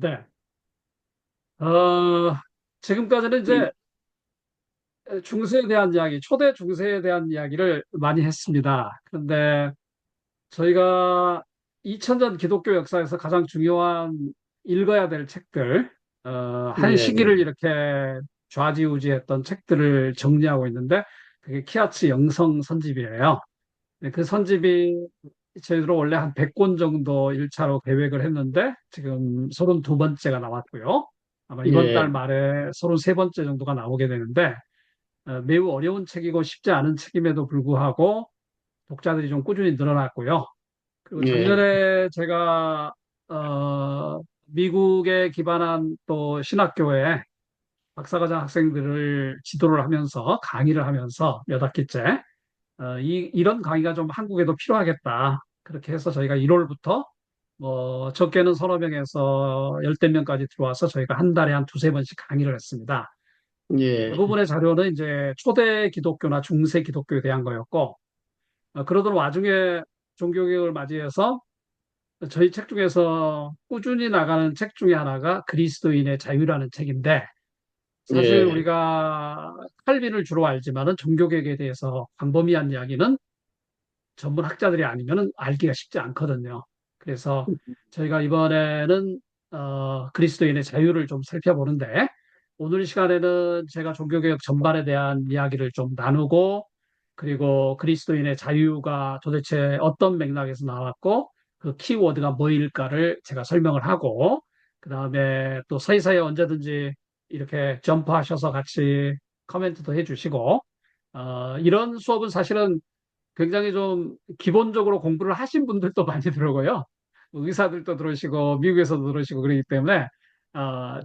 네. 어, 지금까지는 이제 중세에 대한 이야기, 초대 중세에 대한 이야기를 많이 했습니다. 그런데 저희가 2000년 기독교 역사에서 가장 중요한 읽어야 될 책들, 한 예, 시기를 이렇게 좌지우지했던 책들을 정리하고 있는데, 그게 키아츠 영성 선집이에요. 네, 그 선집이 저희도 원래 한 100권 정도 1차로 계획을 했는데, 지금 32번째가 나왔고요. 아마 이번 달 예, 말에 33번째 정도가 나오게 되는데, 매우 어려운 책이고 쉽지 않은 책임에도 불구하고 독자들이 좀 꾸준히 늘어났고요. 그리고 예, 작년에 제가 미국에 기반한 또 신학교에 박사과정 학생들을 지도를 하면서 강의를 하면서 몇 학기째 이런 강의가 좀 한국에도 필요하겠다. 그렇게 해서 저희가 1월부터 뭐 적게는 서너 명에서 열댓 명까지 들어와서 저희가 한 달에 한 두세 번씩 강의를 했습니다. 예, 대부분의 자료는 이제 초대 기독교나 중세 기독교에 대한 거였고, 그러던 와중에 종교개혁을 맞이해서 저희 책 중에서 꾸준히 나가는 책 중에 하나가 그리스도인의 자유라는 책인데, 사실 예, 우리가 칼빈을 주로 알지만은 종교개혁에 대해서 광범위한 이야기는 전문 학자들이 아니면 알기가 쉽지 않거든요. 그래서 저희가 이번에는 그리스도인의 자유를 좀 살펴보는데, 오늘 시간에는 제가 종교개혁 전반에 대한 이야기를 좀 나누고, 그리고 그리스도인의 자유가 도대체 어떤 맥락에서 나왔고, 그 키워드가 뭐일까를 제가 설명을 하고, 그 다음에 또 사이사이에 언제든지 이렇게 점프하셔서 같이 코멘트도 해주시고, 이런 수업은 사실은 굉장히 좀 기본적으로 공부를 하신 분들도 많이 들어오고요. 의사들도 들으시고 미국에서도 들으시고 그러기 때문에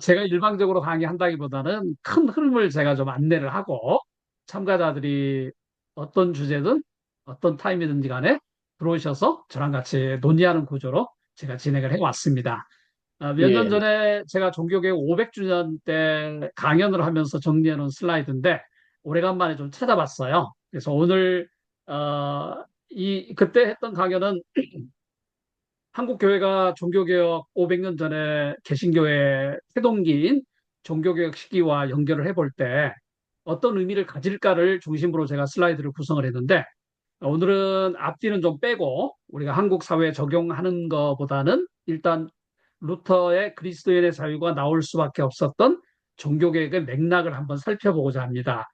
제가 일방적으로 강의한다기보다는 큰 흐름을 제가 좀 안내를 하고 참가자들이 어떤 주제든 어떤 타임이든지 간에 들어오셔서 저랑 같이 논의하는 구조로 제가 진행을 해왔습니다. 몇 년 예, 전에 제가 종교개혁 500주년 때 강연을 하면서 정리해 놓은 슬라이드인데 오래간만에 좀 찾아봤어요. 그래서 오늘 그때 했던 강연은 한국 교회가 종교개혁 500년 전에 개신교의 태동기인 종교개혁 시기와 연결을 해볼 때 어떤 의미를 가질까를 중심으로 제가 슬라이드를 구성을 했는데 오늘은 앞뒤는 좀 빼고 우리가 한국 사회에 적용하는 것보다는 일단 루터의 그리스도인의 자유가 나올 수밖에 없었던 종교개혁의 맥락을 한번 살펴보고자 합니다.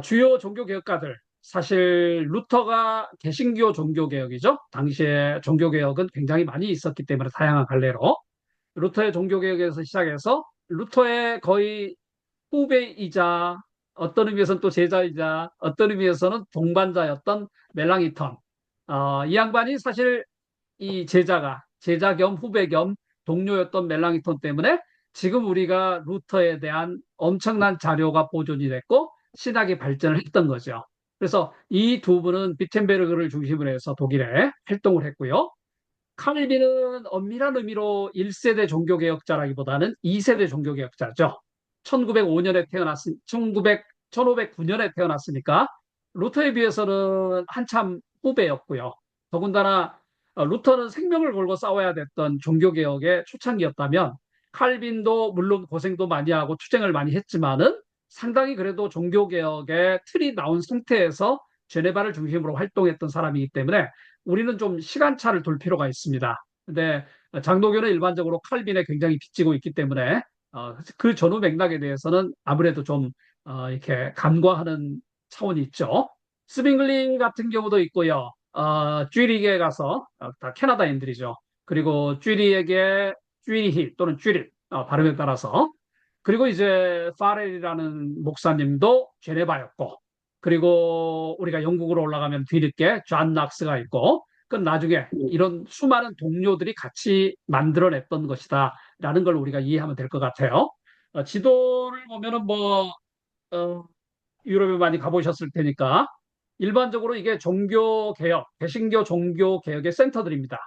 주요 종교개혁가들, 사실 루터가 개신교 종교개혁이죠. 당시에 종교개혁은 굉장히 많이 있었기 때문에 다양한 갈래로 루터의 종교개혁에서 시작해서 루터의 거의 후배이자 어떤 의미에서는 또 제자이자 어떤 의미에서는 동반자였던 멜랑이턴. 이 양반이 사실 이 제자 겸 후배 겸 동료였던 멜랑이톤 때문에 지금 우리가 루터에 대한 엄청난 자료가 보존이 됐고 신학이 발전을 했던 거죠. 그래서 이 두 분은 비텐베르그를 중심으로 해서 독일에 활동을 했고요. 칼빈은 엄밀한 의미로 1세대 종교개혁자라기보다는 2세대 종교개혁자죠. 1905년에 태어났으, 1900, 1509년에 태어났으니까 루터에 비해서는 한참 후배였고요. 더군다나 루터는 생명을 걸고 싸워야 됐던 종교개혁의 초창기였다면 칼빈도 물론 고생도 많이 하고 투쟁을 많이 했지만은 상당히 그래도 종교개혁의 틀이 나온 상태에서 제네바를 중심으로 활동했던 사람이기 때문에 우리는 좀 시간차를 둘 필요가 있습니다. 근데 장로교는 일반적으로 칼빈에 굉장히 빚지고 있기 때문에 그 전후 맥락에 대해서는 아무래도 좀 이렇게 간과하는 차원이 있죠. 스빙글리 같은 경우도 있고요. 쥐리에 가서 다 캐나다인들이죠. 그리고 쥐리에게 쥐리히 또는 쥐리 발음에 따라서 그리고 이제 파렐이라는 목사님도 제네바였고 그리고 우리가 영국으로 올라가면 뒤늦게 존 낙스가 있고 그 나중에 이런 수많은 동료들이 같이 만들어냈던 것이다라는 걸 우리가 이해하면 될 것 같아요. 지도를 보면은 뭐 어, 유럽에 많이 가보셨을 테니까 일반적으로 이게 종교 개혁, 개신교 종교 개혁의 센터들입니다.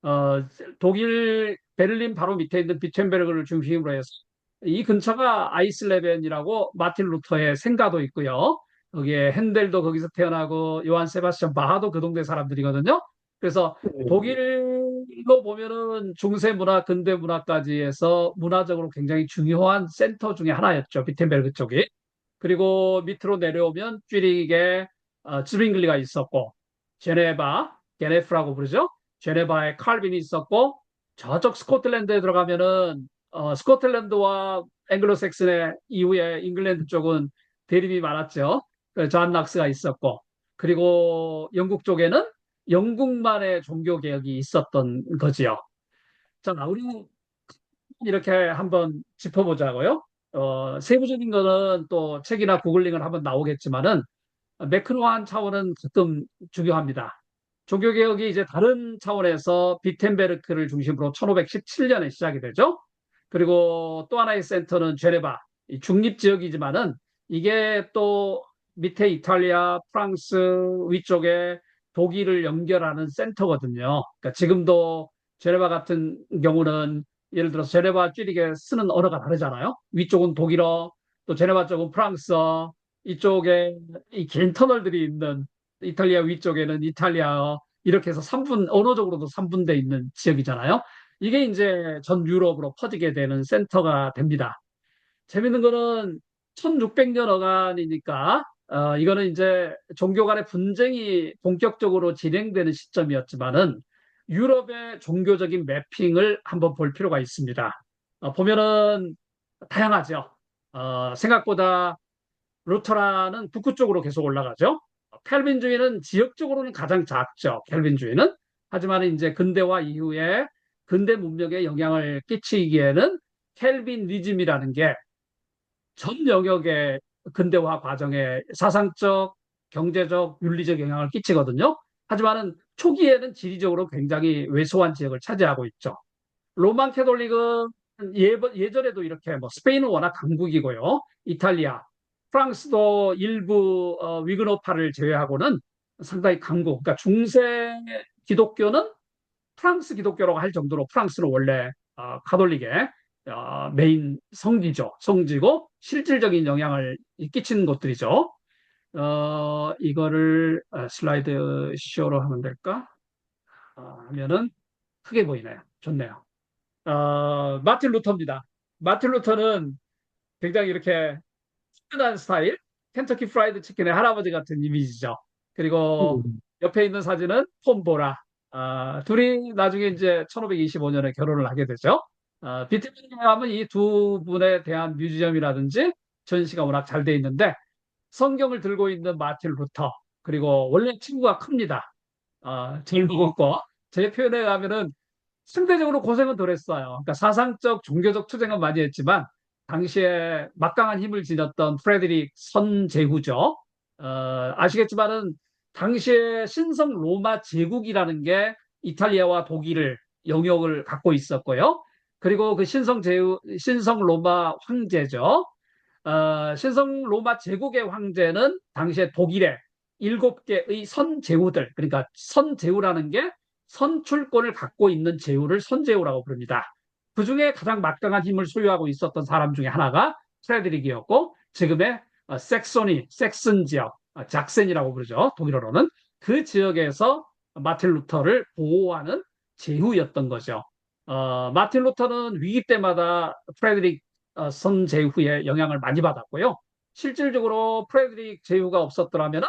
어, 독일 베를린 바로 밑에 있는 비텐베르그를 중심으로 해서 이 근처가 아이슬레벤이라고 마틴 루터의 생가도 있고요. 거기에 핸델도 거기서 태어나고 요한 세바스찬 바하도 그 동네 사람들이거든요. 그래서 네. 독일로 보면은 중세 문화, 근대 문화까지 해서 문화적으로 굉장히 중요한 센터 중에 하나였죠. 비텐베르크 쪽이. 그리고 밑으로 내려오면 쥐리히에 즈빙글리가 있었고, 제네바, 게네프라고 부르죠. 제네바에 칼빈이 있었고, 저쪽 스코틀랜드에 들어가면은 스코틀랜드와 앵글로색슨의 이후에 잉글랜드 쪽은 대립이 많았죠. 존 낙스가 있었고, 그리고 영국 쪽에는 영국만의 종교 개혁이 있었던 거지요. 자, 우리 이렇게 한번 짚어보자고요. 세부적인 거는 또 책이나 구글링을 한번 나오겠지만은 매크로한 차원은 가끔 중요합니다. 종교개혁이 이제 다른 차원에서 비텐베르크를 중심으로 1517년에 시작이 되죠. 그리고 또 하나의 센터는 제네바, 중립지역이지만은 이게 또 밑에 이탈리아, 프랑스 위쪽에 독일을 연결하는 센터거든요. 그러니까 지금도 제네바 같은 경우는 예를 들어서 제네바 쥐리게 쓰는 언어가 다르잖아요. 위쪽은 독일어, 또 제네바 쪽은 프랑스어, 이쪽에 이 긴 터널들이 있는 이탈리아 위쪽에는 이탈리아어, 이렇게 해서 언어적으로도 3분돼 있는 지역이잖아요. 이게 이제 전 유럽으로 퍼지게 되는 센터가 됩니다. 재밌는 거는 1600년 어간이니까 이거는 이제 종교 간의 분쟁이 본격적으로 진행되는 시점이었지만은 유럽의 종교적인 매핑을 한번 볼 필요가 있습니다. 보면은 다양하죠. 생각보다 루터라는 북구 쪽으로 계속 올라가죠. 켈빈주의는 지역적으로는 가장 작죠. 켈빈주의는. 하지만 이제 근대화 이후에 근대 문명에 영향을 끼치기에는 켈빈리즘이라는 게 전 영역의 근대화 과정에 사상적, 경제적, 윤리적 영향을 끼치거든요. 하지만은 초기에는 지리적으로 굉장히 왜소한 지역을 차지하고 있죠. 로만 캐톨릭은 예전에도 이렇게 뭐 스페인은 워낙 강국이고요. 이탈리아, 프랑스도 일부 위그노파를 제외하고는 상당히 강국. 그러니까 중세 기독교는 프랑스 기독교라고 할 정도로 프랑스는 원래 가톨릭의 메인 성지죠. 성지고 실질적인 영향을 끼치는 곳들이죠. 이거를 슬라이드 쇼로 하면 될까? 하면은 크게 보이네요. 좋네요. 마틴 루터입니다. 마틴 루터는 굉장히 이렇게 흔한 스타일, 켄터키 프라이드 치킨의 할아버지 같은 이미지죠. 그리고 옆에 있는 사진은 톰 보라. 둘이 나중에 이제 1525년에 결혼을 하게 되죠. 비트민에 하면 이 두 분에 대한 뮤지엄이라든지 전시가 워낙 잘 돼 있는데 성경을 들고 있는 마틴 루터 그리고 원래 친구가 큽니다. 제일 무겁고 제 표현에 하면은 상대적으로 고생은 덜 했어요. 그러니까 사상적, 종교적 투쟁은 많이 했지만 당시에 막강한 힘을 지녔던 프레드릭 선제후죠. 아시겠지만은 당시에 신성 로마 제국이라는 게 이탈리아와 독일을 영역을 갖고 있었고요. 그리고 그 신성 로마 황제죠. 신성 로마 제국의 황제는 당시에 독일의 7개의 선제후들, 그러니까 선제후라는 게 선출권을 갖고 있는 제후를 선제후라고 부릅니다. 그 중에 가장 막강한 힘을 소유하고 있었던 사람 중에 하나가 프레드릭이었고, 지금의 섹슨 지역, 작센이라고 부르죠. 독일어로는. 그 지역에서 마틴 루터를 보호하는 제후였던 거죠. 마틴 루터는 위기 때마다 프레드릭 선제후의 영향을 많이 받았고요. 실질적으로 프레드릭 제후가 없었더라면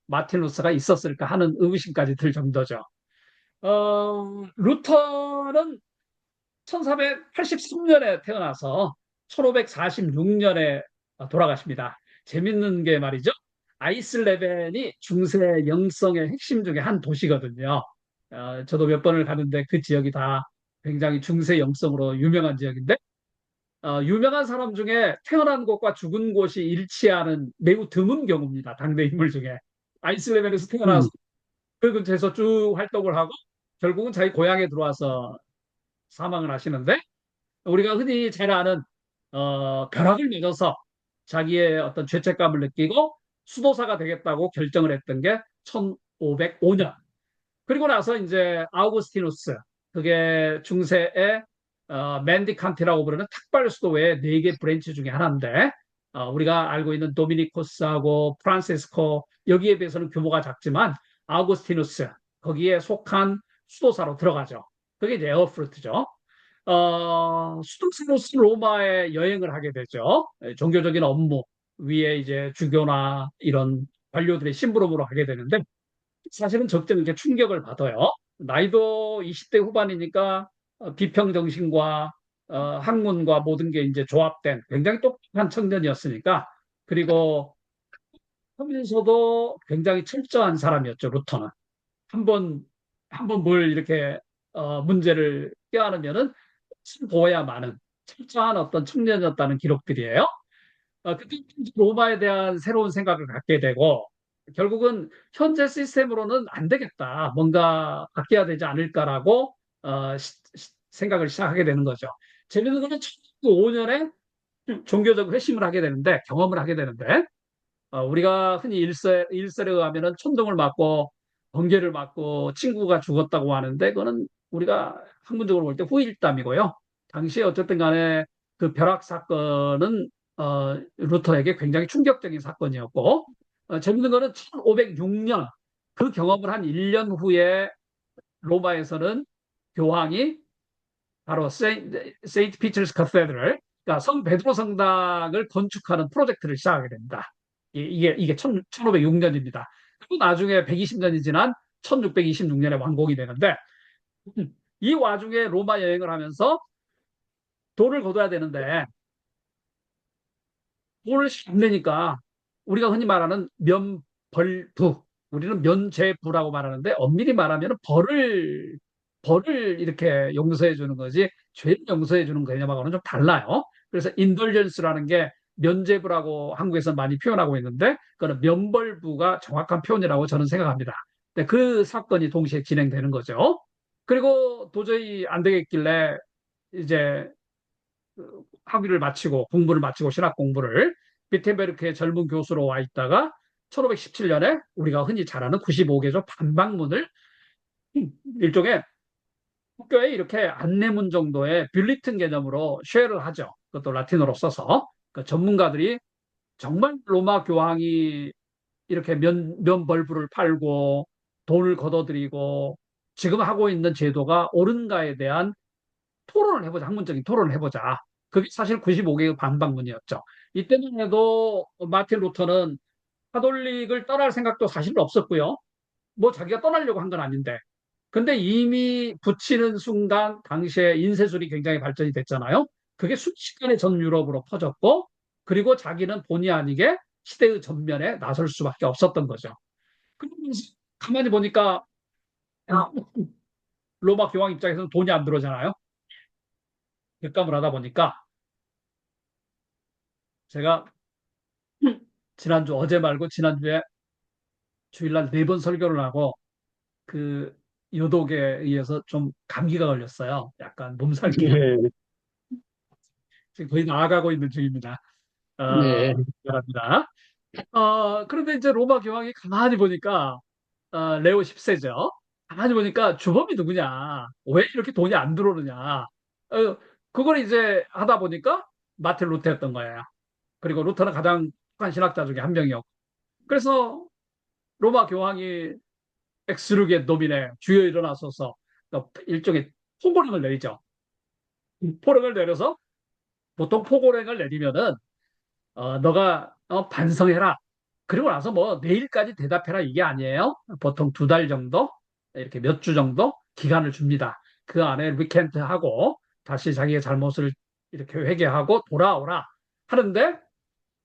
마틴 루터가 있었을까 하는 의구심까지 들 정도죠. 루터는 1483년에 태어나서 1546년에 돌아가십니다. 재밌는 게 말이죠. 아이슬레벤이 중세 영성의 핵심 중에 한 도시거든요. 저도 몇 번을 가는데 그 지역이 다 굉장히 중세 영성으로 유명한 지역인데 유명한 사람 중에 태어난 곳과 죽은 곳이 일치하는 매우 드문 경우입니다. 당대 인물 중에. 아이슬레벤에서 태어나서 음, 그 근처에서 쭉 활동을 하고 결국은 자기 고향에 들어와서 사망을 하시는데 우리가 흔히 잘 아는 벼락을 맞아서 자기의 어떤 죄책감을 느끼고 수도사가 되겠다고 결정을 했던 게 1505년. 그리고 나서 이제 아우구스티누스, 그게 중세의 맨디칸티라고 부르는 탁발 수도의 4개 브랜치 중에 하나인데 우리가 알고 있는 도미니코스하고 프란시스코 여기에 비해서는 규모가 작지만 아우구스티누스 거기에 속한 수도사로 들어가죠. 그게 이제 에어프루트죠. 수도사로서 로마에 여행을 하게 되죠. 종교적인 업무 위에 이제 주교나 이런 관료들의 심부름으로 하게 되는데 사실은 적지 않게 충격을 받아요. 나이도 20대 후반이니까 비평정신과 학문과 모든 게 이제 조합된 굉장히 똑똑한 청년이었으니까 그리고 하면서도 굉장히 철저한 사람이었죠, 루터는. 한 번, 한 번 뭘 이렇게, 문제를 껴안으면은 보아야만은 철저한 어떤 청년이었다는 기록들이에요. 그때 로마에 대한 새로운 생각을 갖게 되고, 결국은 현재 시스템으로는 안 되겠다. 뭔가 바뀌어야 되지 않을까라고, 생각을 시작하게 되는 거죠. 재밌는 거는 1905년에 종교적 회심을 하게 되는데, 경험을 하게 되는데, 우리가 흔히 일설에 의하면은 천둥을 맞고 번개를 맞고 친구가 죽었다고 하는데 그거는 우리가 학문적으로 볼 때 후일담이고요. 당시에 어쨌든 간에 그 벼락 사건은 루터에게 굉장히 충격적인 사건이었고 재밌는 거는 1506년 그 경험을 한 1년 후에 로마에서는 교황이 바로 세인트 피터스 카테드럴, 그러니까 성 베드로 성당을 건축하는 프로젝트를 시작하게 됩니다. 이게 1506년입니다. 그리고 나중에 120년이 지난 1626년에 완공이 되는데 이 와중에 로마 여행을 하면서 돈을 거둬야 되는데 돈을 안 내니까 우리가 흔히 말하는 면벌부, 우리는 면죄부라고 말하는데 엄밀히 말하면 벌을 이렇게 용서해 주는 거지 죄를 용서해 주는 개념하고는 좀 달라요. 그래서 인돌전스라는 게 면죄부라고 한국에서 많이 표현하고 있는데 그거는 면벌부가 정확한 표현이라고 저는 생각합니다. 네, 그 사건이 동시에 진행되는 거죠. 그리고 도저히 안 되겠길래 이제 학위를 마치고 공부를 마치고 신학 공부를 비텐베르크의 젊은 교수로 와 있다가 1517년에 우리가 흔히 잘 아는 95개조 반박문을 일종의 학교에 이렇게 안내문 정도의 뷰리튼 개념으로 쉐어를 하죠. 그것도 라틴어로 써서 그 전문가들이 정말 로마 교황이 이렇게 면벌부를 팔고 돈을 걷어들이고 지금 하고 있는 제도가 옳은가에 대한 토론을 해보자. 학문적인 토론을 해보자. 그게 사실 95개의 반박문이었죠. 이때만 해도 마틴 루터는 카톨릭을 떠날 생각도 사실 없었고요. 뭐 자기가 떠나려고 한 건 아닌데. 근데 이미 붙이는 순간 당시에 인쇄술이 굉장히 발전이 됐잖아요. 그게 순식간에 전 유럽으로 퍼졌고, 그리고 자기는 본의 아니게 시대의 전면에 나설 수밖에 없었던 거죠. 그러면서 가만히 보니까 로마 교황 입장에서는 돈이 안 들어오잖아요. 객감을 하다 보니까 제가 지난주 어제 말고 지난주에 주일날 4번 설교를 하고 그 요독에 의해서 좀 감기가 걸렸어요. 약간 몸살기가. 네, 지금 거의 나아가고 있는 중입니다. 네, 미안합니다. 그런데 이제 로마 교황이 가만히 보니까 레오 10세죠. 가만히 보니까 주범이 누구냐? 왜 이렇게 돈이 안 들어오느냐? 그걸 이제 하다 보니까 마틴 루터였던 거예요. 그리고 루터는 가장 북한 신학자 중에 한 명이었고. 그래서 로마 교황이 엑스루게 노미네 주여 일어나소서 일종의 포고령을 내리죠. 포고령을 내려서 보통 포고령을 내리면은 너가 반성해라. 그리고 나서 뭐 내일까지 대답해라 이게 아니에요. 보통 2달 정도 이렇게 몇 주 정도 기간을 줍니다. 그 안에 리켄트 하고 다시 자기의 잘못을 이렇게 회개하고 돌아오라 하는데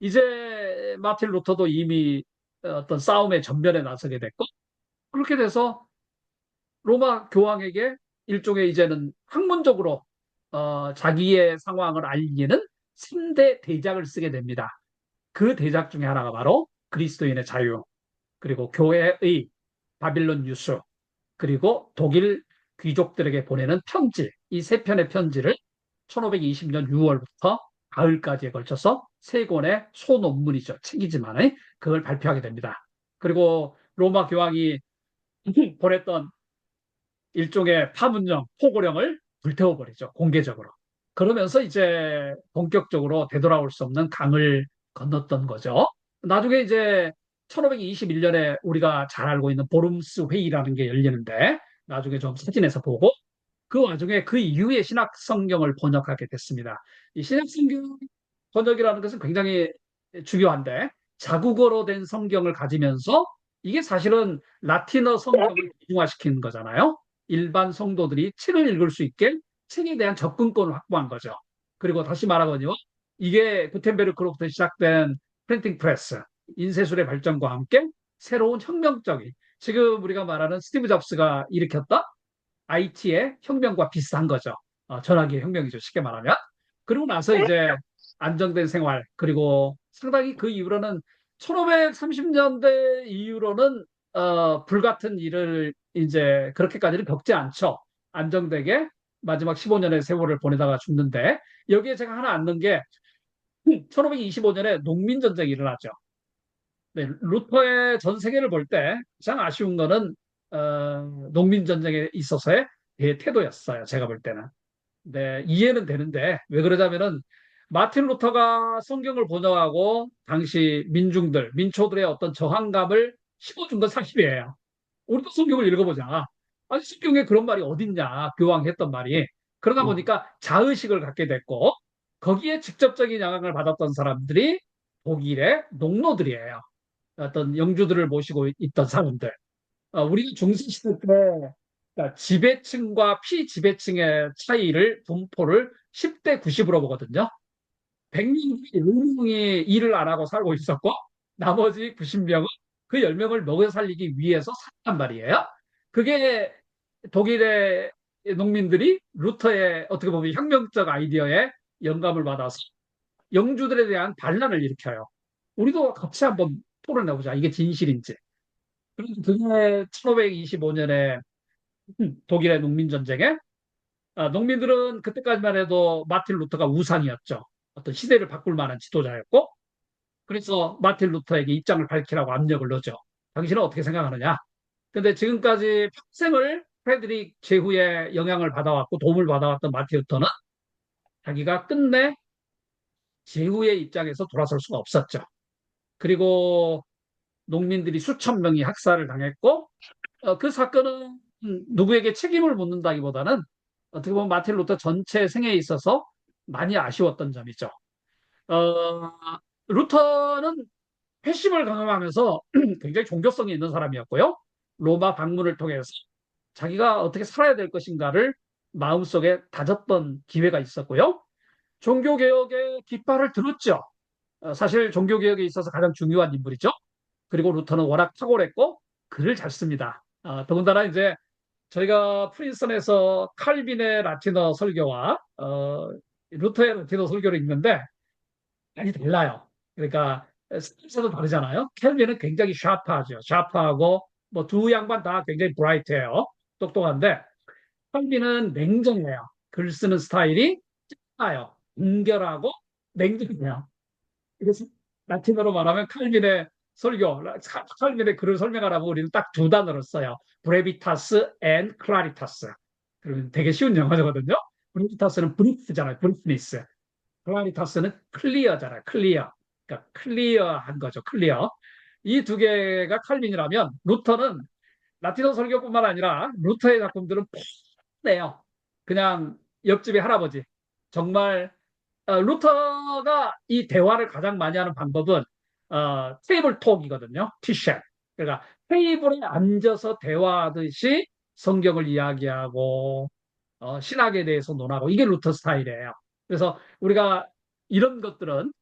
이제 마틴 루터도 이미 어떤 싸움의 전면에 나서게 됐고 그렇게 돼서 로마 교황에게 일종의 이제는 학문적으로 자기의 상황을 알리는 3대 대작을 쓰게 됩니다. 그 대작 중에 하나가 바로 그리스도인의 자유, 그리고 교회의 바빌론 유수, 그리고 독일 귀족들에게 보내는 편지, 이 3편의 편지를 1520년 6월부터 가을까지에 걸쳐서 3권의 소논문이죠. 책이지만 그걸 발표하게 됩니다. 그리고 로마 교황이 보냈던 일종의 파문령, 포고령을 불태워버리죠. 공개적으로. 그러면서 이제 본격적으로 되돌아올 수 없는 강을 건넜던 거죠. 나중에 이제 1521년에 우리가 잘 알고 있는 보름스 회의라는 게 열리는데 나중에 좀 사진에서 보고 그 와중에 그 이후에 신약 성경을 번역하게 됐습니다. 이 신약 성경 번역이라는 것은 굉장히 중요한데 자국어로 된 성경을 가지면서 이게 사실은 라틴어 성경을 대중화시키는 거잖아요. 일반 성도들이 책을 읽을 수 있게 책에 대한 접근권을 확보한 거죠. 그리고 다시 말하거든요. 이게 구텐베르크로부터 시작된 프린팅 프레스, 인쇄술의 발전과 함께 새로운 혁명적인 지금 우리가 말하는 스티브 잡스가 일으켰다 IT의 혁명과 비슷한 거죠. 전화기의 혁명이죠. 쉽게 말하면. 그리고 나서 이제 안정된 생활, 그리고 상당히 그 이후로는 1530년대 이후로는 불같은 일을 이제 그렇게까지는 겪지 않죠. 안정되게 마지막 15년의 세월을 보내다가 죽는데 여기에 제가 하나 앉는 게 1525년에 농민전쟁이 일어나죠. 네, 루터의 전 세계를 볼 때 가장 아쉬운 거는 농민전쟁에 있어서의 태도였어요. 제가 볼 때는. 네, 이해는 되는데 왜 그러냐면은 마틴 루터가 성경을 번역하고 당시 민중들, 민초들의 어떤 저항감을 심어준 건 사실이에요. 우리도 성경을 읽어보자. 아니, 성경에 그런 말이 어딨냐, 교황했던 말이. 그러다 보니까 자의식을 갖게 됐고, 거기에 직접적인 영향을 받았던 사람들이 독일의 농노들이에요. 어떤 영주들을 모시고 있던 사람들. 우리가 중세시대 때 그러니까 지배층과 피지배층의 차이를 분포를 10대 90으로 보거든요. 100명 중에 10명이 일을 안 하고 살고 있었고 나머지 90명은 그 10명을 먹여 살리기 위해서 살단 말이에요. 그게 독일의 농민들이 루터의 어떻게 보면 혁명적 아이디어에 영감을 받아서 영주들에 대한 반란을 일으켜요. 우리도 같이 한번 토론해보자. 이게 진실인지. 그래서 그게 1525년에 독일의 농민전쟁에 농민들은 그때까지만 해도 마틴 루터가 우상이었죠. 어떤 시대를 바꿀 만한 지도자였고 그래서 마틴 루터에게 입장을 밝히라고 압력을 넣죠. 당신은 어떻게 생각하느냐? 근데 지금까지 평생을 프레드릭 제후의 영향을 받아왔고 도움을 받아왔던 마틴 루터는 자기가 끝내 제후의 입장에서 돌아설 수가 없었죠. 그리고 농민들이 수천 명이 학살을 당했고 그 사건은 누구에게 책임을 묻는다기보다는 어떻게 보면 마틴 루터 전체 생애에 있어서 많이 아쉬웠던 점이죠. 어, 루터는 회심을 강요하면서 굉장히 종교성이 있는 사람이었고요. 로마 방문을 통해서 자기가 어떻게 살아야 될 것인가를 마음속에 다졌던 기회가 있었고요. 종교개혁의 깃발을 들었죠. 사실 종교개혁에 있어서 가장 중요한 인물이죠. 그리고 루터는 워낙 탁월했고 글을 잘 씁니다. 더군다나 이제 저희가 프린스턴에서 칼빈의 라틴어 설교와 루터의 라틴어 설교를 읽는데 많이 달라요. 그러니까 스타일도 다르잖아요. 켈빈은 굉장히 샤프하죠. 샤프하고 뭐 두 양반 다 굉장히 브라이트해요. 똑똑한데 칼빈은 냉정해요. 글 쓰는 스타일이 짧아요. 간결하고 냉정해요. 그래서 라틴어로 말하면 칼빈의 설교, 칼빈의 글을 설명하라고 우리는 딱 두 단어를 써요. 브레비타스 앤 클라리타스. 그러면 되게 쉬운 영어거든요. 브레비타스는 브리프잖아요. 브리프니스. 클라리타스는 클리어잖아요. 클리어. 그러니까 클리어한 거죠. 클리어. 이 두 개가 칼빈이라면 루터는 라틴어 설교뿐만 아니라 루터의 작품들은 뻔해요. 그냥 옆집의 할아버지. 정말 루터가 이 대화를 가장 많이 하는 방법은 테이블 톡이거든요. 티샷. 그러니까 테이블에 앉아서 대화하듯이 성경을 이야기하고 신학에 대해서 논하고 이게 루터 스타일이에요. 그래서 우리가 이런 것들은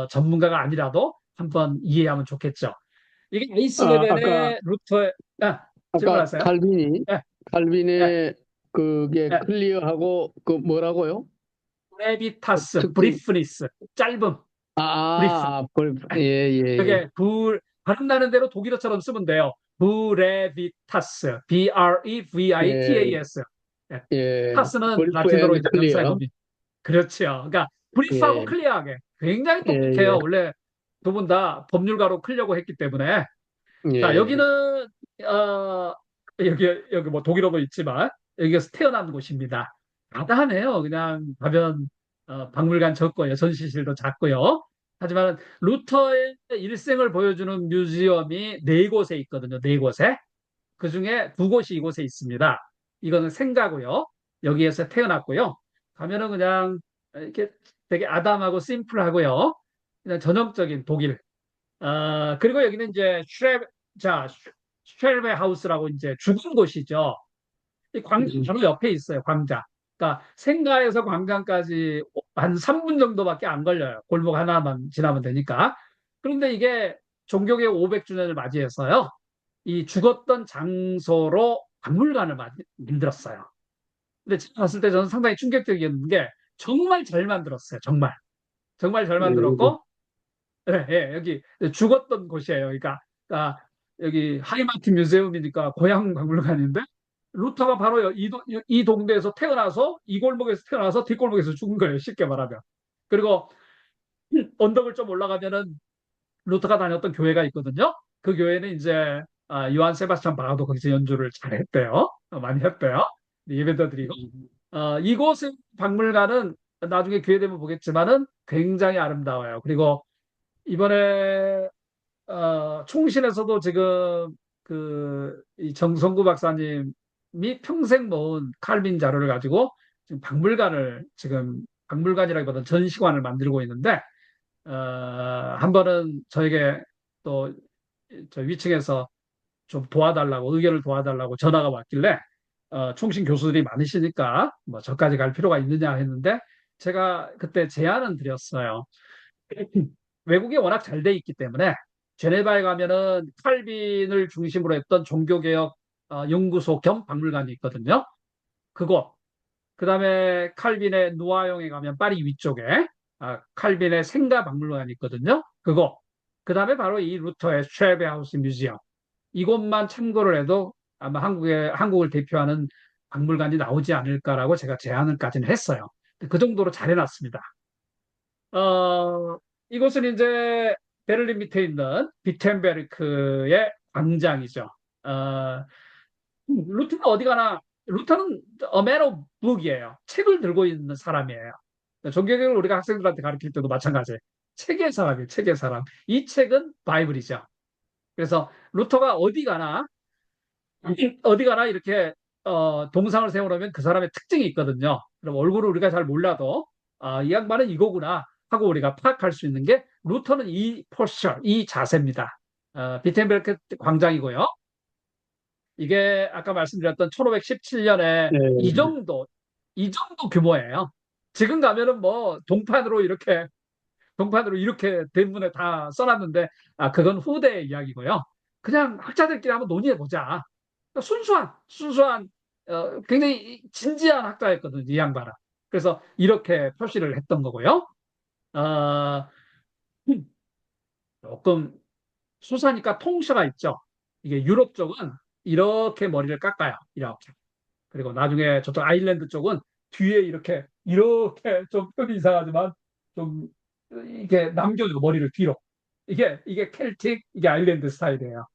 전문가가 아니라도 한번 이해하면 좋겠죠. 이게 아이스 아까 레벨의 루터의 질문하세요. 예, 예, 칼빈의 그게 예. 클리어하고 그 뭐라고요? 그 브레비타스, 특징. 브리프니스, 짧음, 브리프. 예, 예, 예. 그게 발음 나는 대로 독일어처럼 쓰면 돼요. 브레비타스, 예, B-R-E-V-I-T-A-S. 예, 예. 타스는 브리프 라틴어로 앤 이제 명사의 클리어. 범위. 그렇죠. 그러니까 브리프하고 예, 클리어하게 굉장히 예, 예, 똑똑해요. 원래 두 분 다 법률가로 크려고 했기 때문에. 자, 예. 여기는 어, 여기 뭐 독일어도 있지만 여기가 태어난 곳입니다. 가다하네요. 그냥 가면 박물관 적고요. 전시실도 작고요. 하지만 루터의 일생을 보여주는 뮤지엄이 네 곳에 있거든요. 네 곳에. 그 중에 두 곳이 이곳에 있습니다. 이거는 생가고요. 여기에서 태어났고요. 가면은 그냥 이렇게 되게 아담하고 심플하고요. 그냥 전형적인 독일. 그리고 여기는 이제 슈레베 하우스라고 이제 죽은 곳이죠. 이 광장 바로 옆에 있어요. 광장. 그러니까 생가에서 광장까지 한 3분 정도밖에 안 걸려요. 골목 하나만 지나면 되니까. 그런데 이게 종교개혁 500주년을 맞이해서요. 이 죽었던 장소로 박물관을 만들었어요. 근데 제가 봤을 때 저는 상당히 충격적이었는 게 정말 잘 만들었어요. 정말. 정말 잘 예, 만들었고, 예, 예, 여기 죽었던 곳이에요. 그러니까, 여기 하이마트 뮤세움이니까 고향 박물관인데 루터가 바로 이 동네에서 태어나서 이 골목에서 태어나서 뒷골목에서 죽은 거예요. 쉽게 말하면. 그리고 언덕을 좀 올라가면은 루터가 다녔던 교회가 있거든요. 그 교회는 이제 요한 세바스찬 바하도 거기서 연주를 잘 했대요. 많이 했대요. 예배도 드리고. 이곳의 박물관은 나중에 기회 되면 보겠지만은 굉장히 아름다워요. 그리고 이번에 총신에서도 지금 이 정성구 박사님이 평생 모은 칼빈 자료를 가지고 지금 박물관이라기보다는 전시관을 만들고 있는데 한 번은 저에게 또 저 위층에서 좀 도와달라고 의견을 도와달라고 전화가 왔길래 총신 교수들이 많으시니까 뭐 저까지 갈 필요가 있느냐 했는데 제가 그때 제안은 드렸어요. 외국이 워낙 잘 돼 있기 때문에 제네바에 가면은 칼빈을 중심으로 했던 종교개혁 연구소 겸 박물관이 있거든요. 그곳. 그다음에 칼빈의 누아용에 가면 파리 위쪽에 칼빈의 생가 박물관이 있거든요. 그거. 그다음에 바로 이 루터의 쉐베 하우스 뮤지엄. 이곳만 참고를 해도 아마 한국을 대표하는 박물관이 나오지 않을까라고 제가 제안을까지는 했어요. 그 정도로 잘 해놨습니다. 이곳은 이제 베를린 밑에 있는 비텐베르크의 광장이죠. 루터는 어디 가나, 루터는 a man of book이에요. 책을 들고 있는 사람이에요. 종교개혁을 우리가 학생들한테 가르칠 때도 마찬가지예요. 책의 사람이에요. 책의 사람. 이 책은 바이블이죠. 그래서 루터가 어디 가나 이렇게 동상을 세워놓으면 그 사람의 특징이 있거든요. 그럼 얼굴을 우리가 잘 몰라도 이 양반은 이거구나 하고 우리가 파악할 수 있는 게 루터는 이 포스처, 이 자세입니다. 비텐베르크 광장이고요. 이게 아까 말씀드렸던 1517년에 예, 이 정도 규모예요. 지금 가면은 뭐 동판으로 이렇게 대문에 다 써놨는데 그건 후대의 이야기고요. 그냥 학자들끼리 한번 논의해 보자. 순수한 굉장히 진지한 학자였거든요. 이 양반은. 그래서 이렇게 표시를 했던 거고요. 어, 조금 수사니까 통셔가 있죠. 이게 유럽 쪽은 이렇게 머리를 깎아요. 이렇게. 그리고 나중에 저쪽 아일랜드 쪽은 뒤에 이렇게 좀 표현이 이상하지만 좀 이게 남겨요. 머리를 뒤로. 이게 켈틱, 이게 아일랜드 스타일이에요.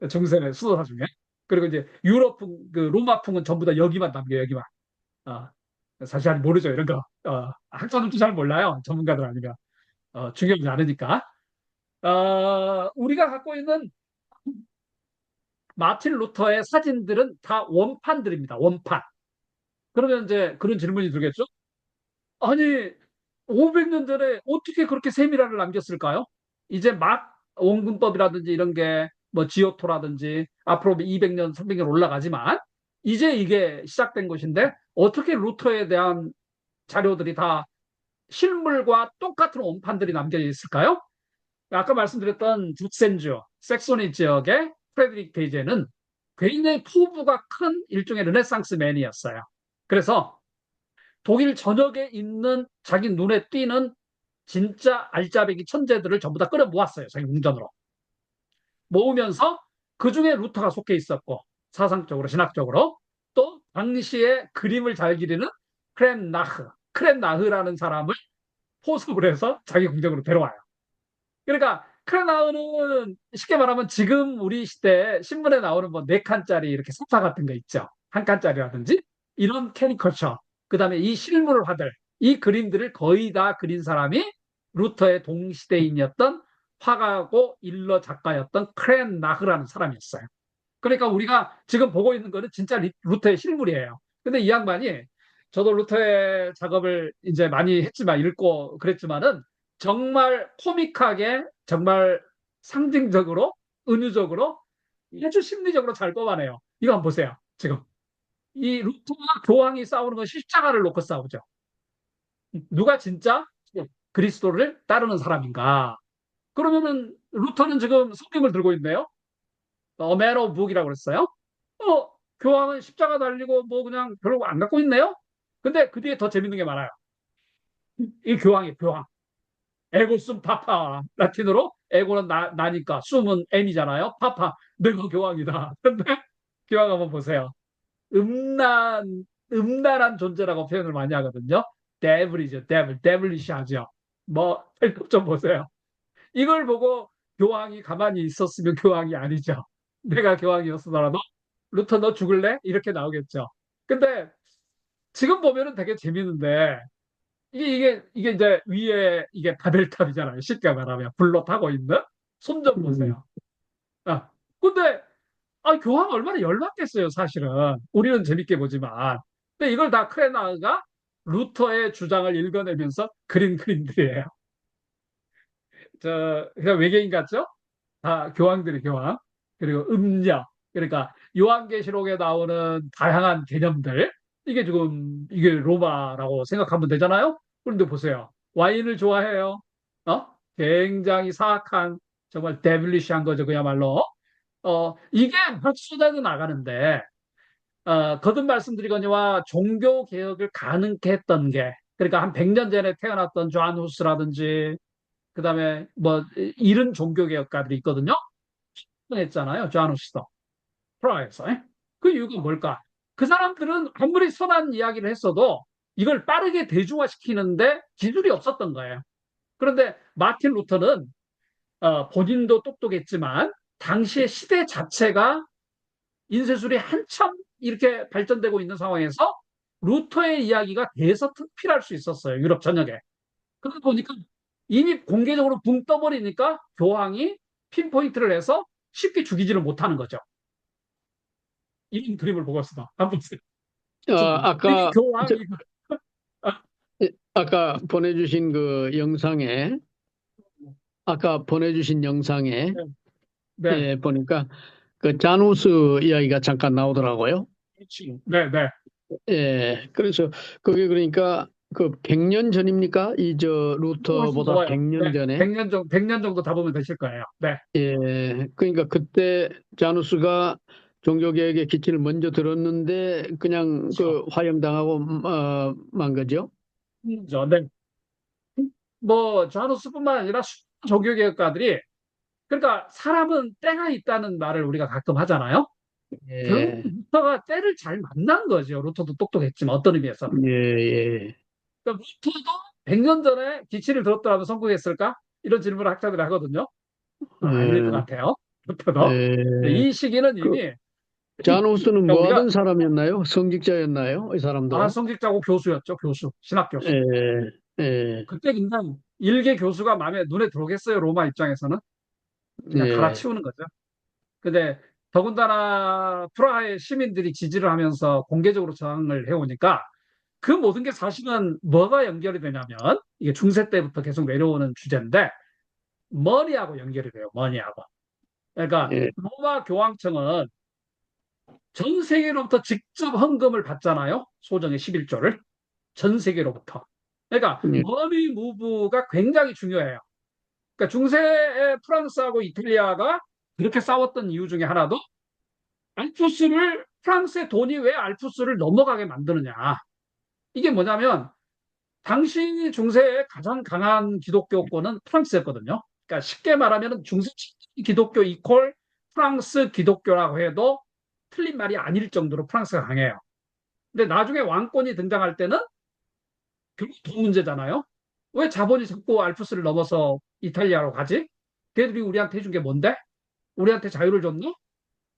중세의 수도사 중에. 그리고 이제 유럽풍, 그 로마풍은 전부 다 여기만 남겨요. 여기만. 어, 사실 잘 모르죠. 이런 거. 학자들도 잘 몰라요. 전문가들 아니면. 중요하지 않으니까. 우리가 갖고 있는 마틴 루터의 사진들은 다 원판들입니다. 원판. 그러면 이제 그런 질문이 들겠죠? 아니, 500년 전에 어떻게 그렇게 세밀화를 남겼을까요? 이제 막 원근법이라든지 이런 게 뭐 지오토라든지 앞으로 200년, 300년 올라가지만 이제 이게 시작된 것인데 어떻게 루터에 대한 자료들이 다 실물과 똑같은 원판들이 남겨 있을까요? 아까 말씀드렸던 주센주, 섹소니 지역의 프레드릭 데이제는 굉장히 포부가 큰 일종의 르네상스맨이었어요. 그래서 독일 전역에 있는 자기 눈에 띄는 진짜 알짜배기 천재들을 전부 다 끌어 모았어요. 자기 궁전으로. 모으면서 그 중에 루터가 속해 있었고, 사상적으로, 신학적으로. 또, 당시에 그림을 잘 그리는 크렌나흐라는 사람을 포섭을 해서 자기 궁전으로 데려와요. 그러니까, 크렌나흐는 쉽게 말하면 지금 우리 시대에 신문에 나오는 뭐 4칸짜리 이렇게 서사 같은 거 있죠. 한 칸짜리라든지. 이런 캐리커처. 그 다음에 이 실물 화들, 이 그림들을 거의 다 그린 사람이 루터의 동시대인이었던 화가고 일러 작가였던 크렌나흐라는 사람이었어요. 그러니까 우리가 지금 보고 있는 거는 진짜 루터의 실물이에요. 근데 이 양반이 저도 루터의 작업을 이제 많이 했지만 읽고 그랬지만은 정말 코믹하게 정말 상징적으로 은유적으로 아주 심리적으로 잘 뽑아내요. 이거 한번 보세요. 지금 이 루터와 교황이 싸우는 건 십자가를 놓고 싸우죠. 누가 진짜 그리스도를 따르는 사람인가? 그러면은 루터는 지금 성경을 들고 있네요. Man of Book이라고 그랬어요. 교황은 십자가 달리고 뭐 그냥 별로 안 갖고 있네요. 근데 그 뒤에 더 재밌는 게 많아요. 이 교황이 교황. 에고 숨 파파. 라틴어로 에고는 나니까 숨은 M이잖아요. 파파. 내가 교황이다. 근데 교황 한번 보세요. 음란한 존재라고 표현을 많이 하거든요. 데블이죠. 데블리시하죠. 뭐, 좀 보세요. 이걸 보고 교황이 가만히 있었으면 교황이 아니죠. 내가 교황이었더라도 루터 너 죽을래? 이렇게 나오겠죠. 근데 지금 보면은 되게 재밌는데 이게 이제 위에 이게 바벨탑이잖아요. 쉽게 말하면 불로 타고 있는 손 좀 음, 보세요. 아, 근데 교황 얼마나 열받겠어요, 사실은. 우리는 재밌게 보지만. 근데 이걸 다 크레나가 루터의 주장을 읽어내면서 그린 그림들이에요. 그냥 외계인 같죠? 다 교황들이 교황. 그리고 음력. 그러니까 요한계시록에 나오는 다양한 개념들. 이게 지금 이게 로마라고 생각하면 되잖아요. 그런데 보세요. 와인을 좋아해요. 어? 굉장히 사악한 정말 데빌리시한 거죠. 그야말로. 이게 막 쏟아져 나가는데 거듭 말씀드리거니와 종교 개혁을 가능케 했던 게 그러니까 한 100년 전에 태어났던 존 후스라든지 그다음에 뭐 이른 종교 개혁가들이 있거든요. 했잖아요. 자누스도 프라하에서. 그 이유가 뭘까? 그 사람들은 아무리 선한 이야기를 했어도 이걸 빠르게 대중화시키는데 기술이 없었던 거예요. 그런데 마틴 루터는 본인도 똑똑했지만 당시의 시대 자체가 인쇄술이 한참 이렇게 발전되고 있는 상황에서 루터의 이야기가 대서특필할 수 있었어요. 유럽 전역에. 그러다 보니까 이미 공개적으로 붕 떠버리니까 교황이 핀포인트를 해서 쉽게 죽이지를 못하는 거죠. 이런 그림을 보고 있어. 한번 이게 아까 저, 교황이 아, 아까 보내주신 그 영상에 아까 보내주신 영상에 네, 네, 보니까 그 자누스 이야기가 잠깐 나오더라고요. 그렇지. 네, 네. 그래서 그게 그러니까 그 100년 전입니까? 이 저 훨씬 루터보다 좋아요. 100년 네, 전에 100년 정도 다 보면 되실 거예요. 네. 그러니까 그때 자누스가 종교개혁의 기치를 먼저 들었는데 그냥 그렇죠. 그 화형당하고 만 거죠. 네. 뭐 자누스뿐만 아니라 수많은 종교개혁가들이 그러니까 사람은 때가 있다는 말을 우리가 가끔 하잖아요. 결국 예, 루터가 때를 잘 만난 거죠. 루터도 똑똑했지만 어떤 의미에서는. 예, 예. 그러니까 루터도 100년 전에 기치를 들었더라면 성공했을까? 이런 질문을 학자들이 하거든요. 아닐 것 예, 같아요. 루터도. 근데 예. 이 시기는 그 이미 자누스는 그러니까 뭐 우리가 하던 사람이었나요? 성직자였나요? 이 사람도? 성직자고 교수였죠. 교수. 신학 교수. 예, 예, 그때 그냥 일개 교수가 마음에 눈에 들어오겠어요. 로마 입장에서는. 그냥 예, 갈아치우는 거죠. 근데 더군다나 프라하의 시민들이 지지를 하면서 공개적으로 저항을 해오니까 그 모든 게 사실은 뭐가 연결이 되냐면 이게 중세 때부터 계속 내려오는 주제인데 머니하고 연결이 돼요. 머니하고. 그러니까 예, 로마 교황청은 전 세계로부터 직접 헌금을 받잖아요. 소정의 11조를. 전 세계로부터. 그러니까 예, 머니 무브가 굉장히 중요해요. 그러니까 중세의 프랑스하고 이탈리아가 그렇게 싸웠던 이유 중에 하나도 알프스를 프랑스의 돈이 왜 알프스를 넘어가게 만드느냐. 이게 뭐냐면 당시 중세의 가장 강한 기독교권은 프랑스였거든요. 그러니까 쉽게 말하면 중세 기독교 이퀄 프랑스 기독교라고 해도 틀린 말이 아닐 정도로 프랑스가 강해요. 근데 나중에 왕권이 등장할 때는 결국 돈 문제잖아요. 왜 자본이 자꾸 알프스를 넘어서 이탈리아로 가지? 걔들이 우리한테 해준 게 뭔데? 우리한테 자유를 줬나?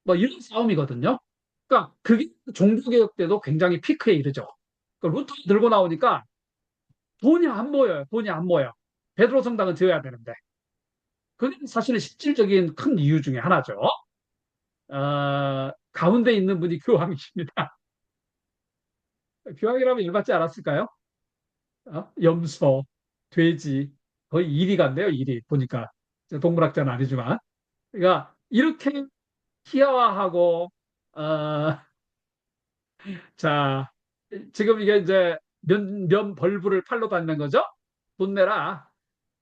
뭐 이런 싸움이거든요. 그러니까 그게 종교개혁 때도 굉장히 피크에 이르죠. 그러니까 루터 들고 나오니까 돈이 안 모여요. 돈이 안 모여. 베드로 성당은 지어야 되는데 그게 사실은 실질적인 큰 이유 중에 하나죠. 가운데 있는 분이 교황이십니다. 교황이라면 열받지 않았을까요? 염소, 돼지, 거의 이리 간대요, 이리. 보니까. 동물학자는 아니지만. 그러니까, 이렇게 희화화하고, 어, 자, 지금 이게 이제 면 벌부를 팔로 받는 거죠? 돈 내라.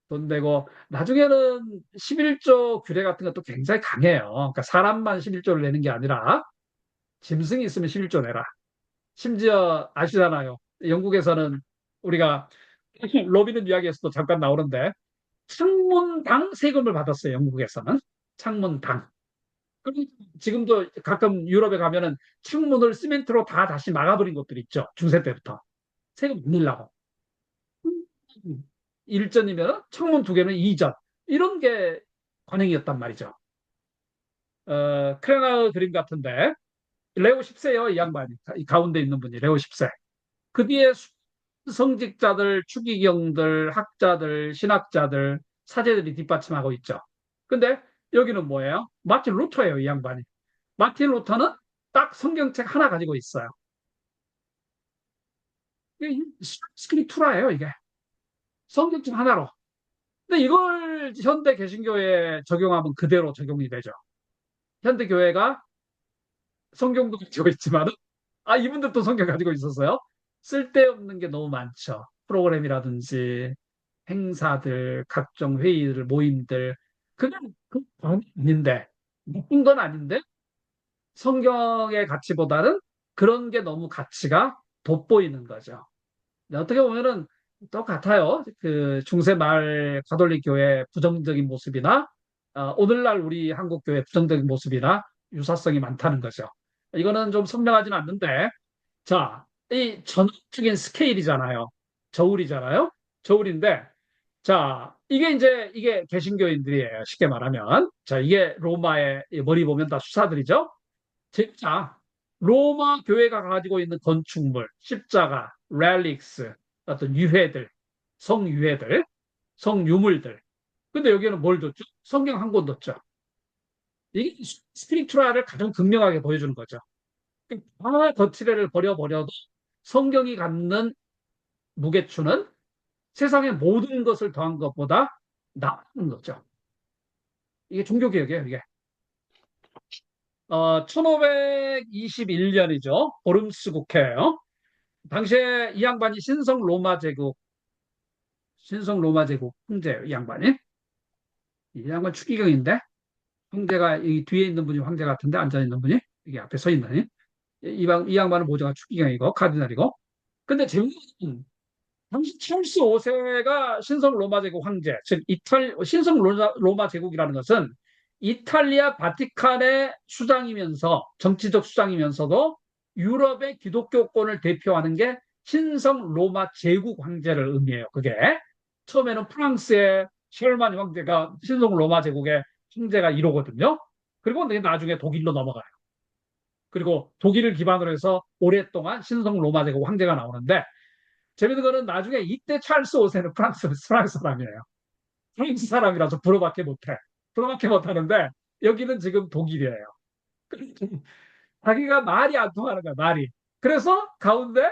돈 내고, 나중에는 11조 규례 같은 것도 굉장히 강해요. 그러니까 사람만 11조를 내는 게 아니라, 짐승이 있으면 11조 내라. 심지어 아시잖아요. 영국에서는 우리가 로비는 이야기에서도 잠깐 나오는데 창문당 세금을 받았어요. 영국에서는 창문당. 그럼 지금도 가끔 유럽에 가면은 창문을 시멘트로 다 다시 막아버린 곳들이 있죠. 중세 때부터 세금 못 내려고. 1전이면 창문 2개는 2전. 이런 게 관행이었단 말이죠. 크레나 그림 같은데 레오 10세요. 이 양반이. 이 가운데 있는 분이 레오 10세. 그 뒤에 성직자들, 추기경들, 학자들, 신학자들, 사제들이 뒷받침하고 있죠. 근데 여기는 뭐예요? 마틴 루터예요, 이 양반이. 마틴 루터는 딱 성경책 하나 가지고 있어요. 이게 스크립투라예요, 이게. 성경책 하나로. 근데 이걸 현대 개신교에 적용하면 그대로 적용이 되죠. 현대 교회가 성경도 가지고 있지만, 이분들도 성경 가지고 있었어요. 쓸데없는 게 너무 많죠. 프로그램이라든지 행사들, 각종 회의들, 모임들. 그냥 그 아닌데, 나쁜 건 아닌데, 성경의 가치보다는 그런 게 너무 가치가 돋보이는 거죠. 어떻게 보면은 똑같아요. 그 중세 말 가톨릭 교회 부정적인 모습이나 오늘날 우리 한국 교회 부정적인 모습이나 유사성이 많다는 거죠. 이거는 좀 선명하지는 않는데, 자, 이 전형적인 스케일이잖아요. 저울이잖아요. 저울인데, 자, 이게 개신교인들이에요. 쉽게 말하면. 자, 이게 로마의 머리 보면 다 수사들이죠. 자, 로마 교회가 가지고 있는 건축물, 십자가, 렐릭스, 어떤 유해들, 성유해들, 성유물들. 근데 여기는 뭘 뒀죠? 성경 한 권 뒀죠. 이게 스피리추얼을 가장 극명하게 보여주는 거죠. 다 거치대를 버려버려도 성경이 갖는 무게추는 세상의 모든 것을 더한 것보다 나은 거죠. 이게 종교개혁이에요, 이게. 1521년이죠. 보름스 국회예요. 당시에 이 양반이 신성 로마 제국 황제예요, 이 양반이. 이 양반 추기경인데, 황제가 이 뒤에 있는 분이 황제 같은데, 앉아 있는 분이, 이게 앞에 서 있는 이 양반은 모자가 추기경이고, 카디날이고. 근데 재밌는 건 당시 찰스 5세가 신성 로마 제국 황제, 즉 신성 로마 제국이라는 것은 이탈리아 바티칸의 수장이면서 정치적 수장이면서도 유럽의 기독교권을 대표하는 게 신성 로마 제국 황제를 의미해요. 그게 처음에는 프랑스의 셜마니 황제가 신성 로마 제국의 황제가 이러거든요. 그리고 나중에 독일로 넘어가요. 그리고 독일을 기반으로 해서 오랫동안 신성 로마 제국 황제가 나오는데 재밌는 거는 나중에 이때 찰스 5세는 프랑스 사람이에요. 프랑스 사람이라서 불어밖에 못해. 불어밖에 못하는데 여기는 지금 독일이에요. 자기가 말이 안 통하는 거야, 말이. 그래서 가운데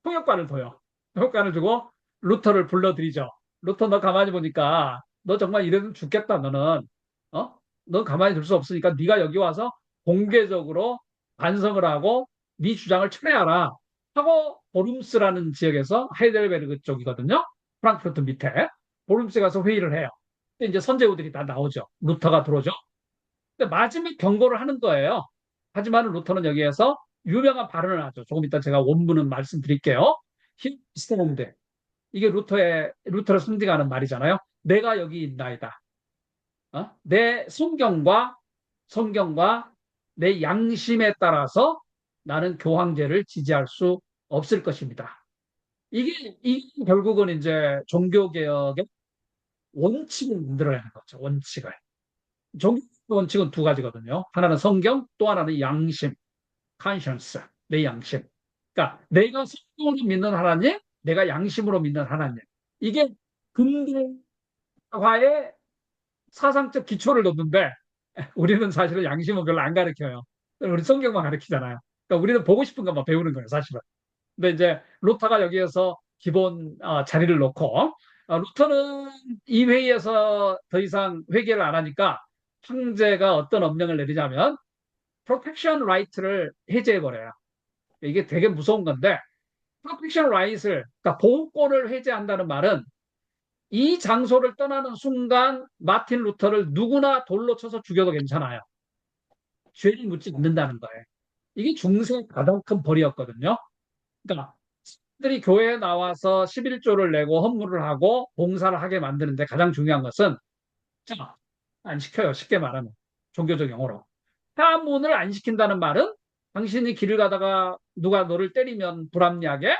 통역관을 둬요. 통역관을 두고 루터를 불러들이죠. 루터 너 가만히 보니까 너 정말 이래도 죽겠다 너는. 어? 너 가만히 둘 수 없으니까 네가 여기 와서 공개적으로 반성을 하고 네 주장을 철회하라. 하고 보름스라는 지역에서 하이델베르그 쪽이거든요. 프랑크푸르트 밑에. 보름스에 가서 회의를 해요. 근데 이제 선제우들이 다 나오죠. 루터가 들어오죠. 근데 마지막 경고를 하는 거예요. 하지만 루터는 여기에서 유명한 발언을 하죠. 조금 이따 제가 원문은 말씀드릴게요. 히스테는데 이게 루터를 상징하는 말이잖아요. 내가 여기 있나이다. 내 성경과 내 양심에 따라서 나는 교황제를 지지할 수 없을 것입니다. 이게 결국은 이제 종교개혁의 원칙을 만들어내는 거죠. 원칙을. 종교 원칙은 두 가지거든요. 하나는 성경, 또 하나는 양심, conscience, 내 양심. 그러니까 내가 성경으로 믿는 하나님, 내가 양심으로 믿는 하나님. 이게 근대 화의 사상적 기초를 놓는데 우리는 사실은 양심은 별로 안 가르쳐요. 우리 성경만 가르치잖아요. 그러니까 우리는 보고 싶은 것만 배우는 거예요, 사실은. 근데 이제 루터가 여기에서 기본 자리를 놓고 루터는 이 회의에서 더 이상 회개를 안 하니까 황제가 어떤 엄명을 내리자면 protection right를 해제해 버려요. 이게 되게 무서운 건데 protection right을 그러니까 보호권을 해제한다는 말은 이 장소를 떠나는 순간 마틴 루터를 누구나 돌로 쳐서 죽여도 괜찮아요. 죄를 묻지 않는다는 거예요. 이게 중세의 가장 큰 벌이었거든요. 그러니까 들이 교회에 나와서 11조를 내고 헌물을 하고 봉사를 하게 만드는데 가장 중요한 것은 자, 안 시켜요. 쉽게 말하면 종교적 용어로. 하문을 안 시킨다는 말은 당신이 길을 가다가 누가 너를 때리면 불합리하게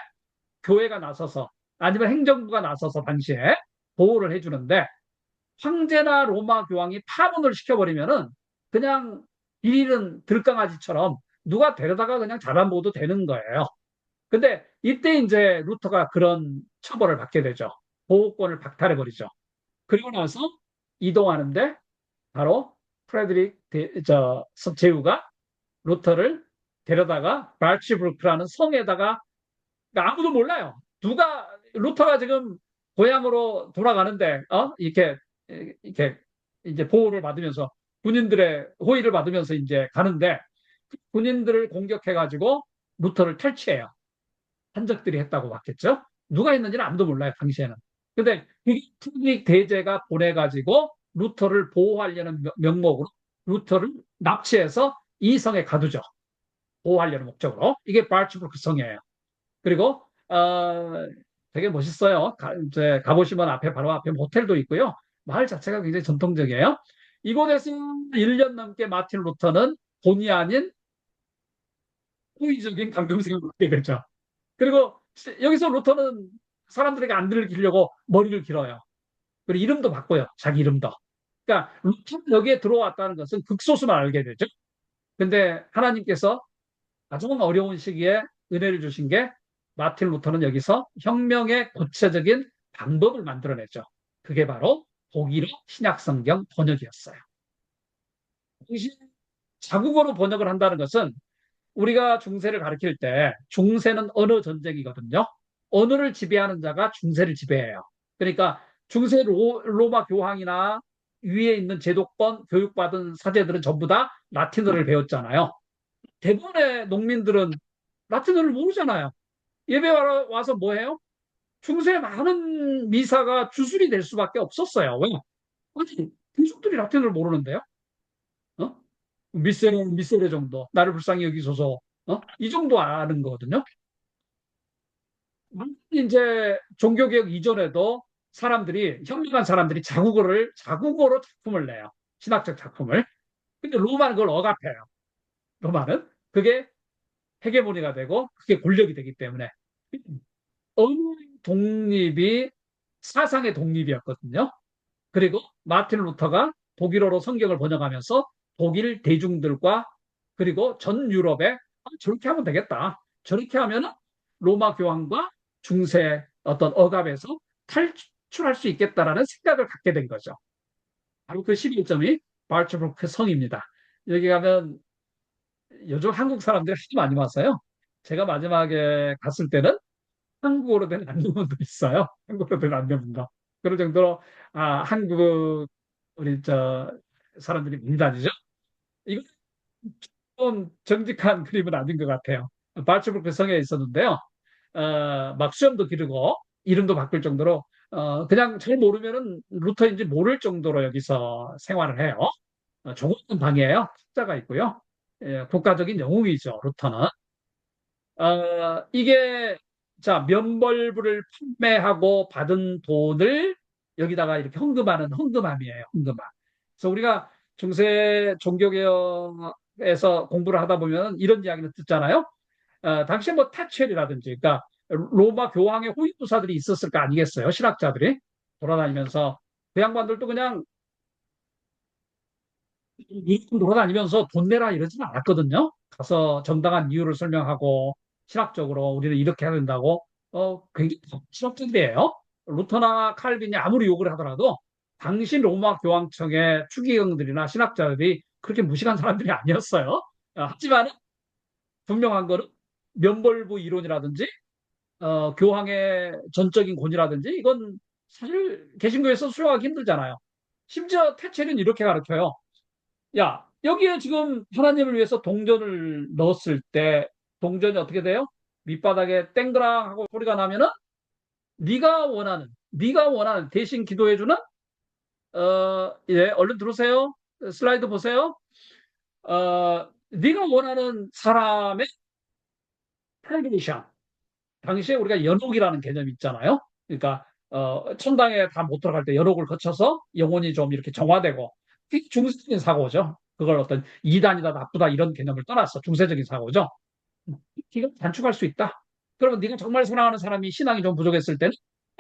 교회가 나서서 아니면 행정부가 나서서 당시에 보호를 해주는데 황제나 로마 교황이 파문을 시켜버리면은 그냥 일일은 들강아지처럼 누가 데려다가 그냥 잡아먹어도 되는 거예요. 근데 이때 이제 루터가 그런 처벌을 받게 되죠. 보호권을 박탈해버리죠. 그리고 나서 이동하는데 바로 프레드릭 제후가 루터를 데려다가 발츠부르크라는 성에다가 그러니까 아무도 몰라요. 누가 루터가 지금 고향으로 돌아가는데 이렇게 이제 보호를 받으면서 군인들의 호의를 받으면서 이제 가는데 군인들을 공격해가지고 루터를 탈취해요. 한적들이 했다고 봤겠죠. 누가 했는지는 아무도 몰라요, 당시에는. 근데 이 프리드릭 대제가 보내가지고 루터를 보호하려는 명목으로 루터를 납치해서 이 성에 가두죠. 보호하려는 목적으로. 이게 발츠부르크 성이에요. 그리고 되게 멋있어요. 이제 가보시면 앞에 바로 앞에 모텔도 있고요. 마을 자체가 굉장히 전통적이에요. 이곳에서 1년 넘게 마틴 루터는 본의 아닌 호의적인 감금생을 받게 되죠. 그리고 여기서 루터는 사람들에게 안 들키려고 머리를 길어요. 그리고 이름도 바꿔요. 자기 이름도. 그러니까 루터가 여기에 들어왔다는 것은 극소수만 알게 되죠. 근데 하나님께서 가장 어려운 시기에 은혜를 주신 게 마틴 루터는 여기서 혁명의 구체적인 방법을 만들어냈죠. 그게 바로 독일어 신약성경 번역이었어요. 자국어로 번역을 한다는 것은 우리가 중세를 가르칠 때 중세는 언어 전쟁이거든요. 언어를 지배하는 자가 중세를 지배해요. 그러니까 중세 로마 교황이나 위에 있는 제도권 교육받은 사제들은 전부 다 라틴어를 배웠잖아요. 대부분의 농민들은 라틴어를 모르잖아요. 예배 와서 뭐 해요? 중세 많은 미사가 주술이 될 수밖에 없었어요. 왜? 아니, 귀족들이 라틴어를 모르는데요? 어? 미세레 정도. 나를 불쌍히 여기소서. 이 정도 아는 거거든요. 이제 종교개혁 이전에도 현명한 사람들이 자국어로 작품을 내요. 신학적 작품을. 근데 로마는 그걸 억압해요. 로마는. 그게 헤게모니가 되고, 그게 권력이 되기 때문에. 언어 독립이 사상의 독립이었거든요. 그리고 마틴 루터가 독일어로 성경을 번역하면서 독일 대중들과 그리고 전 유럽에 저렇게 하면 되겠다. 저렇게 하면 로마 교황과 중세 어떤 억압에서 탈출할 수 있겠다라는 생각을 갖게 된 거죠. 바로 그 11점이 발츠부르크 성입니다. 여기 가면 요즘 한국 사람들이 하도 많이 와서요. 제가 마지막에 갔을 때는 한국어로 된 안내문도 있어요. 한국어로 된 안내문도. 그럴 정도로 한국 우리 사람들이 많이 다니죠. 이거 좀 정직한 그림은 아닌 것 같아요. 발츠부르크 성에 있었는데요. 막 수염도 기르고 이름도 바꿀 정도로 그냥 잘 모르면은 루터인지 모를 정도로 여기서 생활을 해요. 좁은 방이에요. 숫자가 있고요. 국가적인 영웅이죠, 루터는. 이게 자 면벌부를 판매하고 받은 돈을 여기다가 이렇게 헌금하는 헌금함이에요. 헌금함. 그래서 우리가 중세 종교개혁에서 공부를 하다 보면 이런 이야기를 듣잖아요. 당시에 뭐 타첼이라든지, 그러니까 로마 교황의 호위무사들이 있었을 거 아니겠어요? 신학자들이 돌아다니면서 그 양반들도 그냥 일꾼 돌아다니면서 돈 내라 이러지는 않았거든요. 가서 정당한 이유를 설명하고 신학적으로 우리는 이렇게 해야 된다고 굉장히 실업자들이에요. 루터나 칼빈이 아무리 욕을 하더라도 당시 로마 교황청의 추기경들이나 신학자들이 그렇게 무식한 사람들이 아니었어요. 하지만 분명한 거는 면벌부 이론이라든지 교황의 전적인 권위라든지 이건 사실 개신교에서 수용하기 힘들잖아요. 심지어 태체는 이렇게 가르쳐요. 야, 여기에 지금 하나님을 위해서 동전을 넣었을 때 동전이 어떻게 돼요? 밑바닥에 땡그랑 하고 소리가 나면은 네가 원하는 대신 기도해주는 예, 얼른 들어오세요. 슬라이드 보세요. 네가 원하는 사람의 텔레비전. 당시에 우리가 연옥이라는 개념이 있잖아요. 그러니까 천당에 다 못 들어갈 때 연옥을 거쳐서 영혼이 좀 이렇게 정화되고 중세적인 사고죠. 그걸 어떤 이단이다 나쁘다 이런 개념을 떠나서 중세적인 사고죠. 이걸 단축할 수 있다. 그러면 네가 정말 사랑하는 사람이 신앙이 좀 부족했을 때는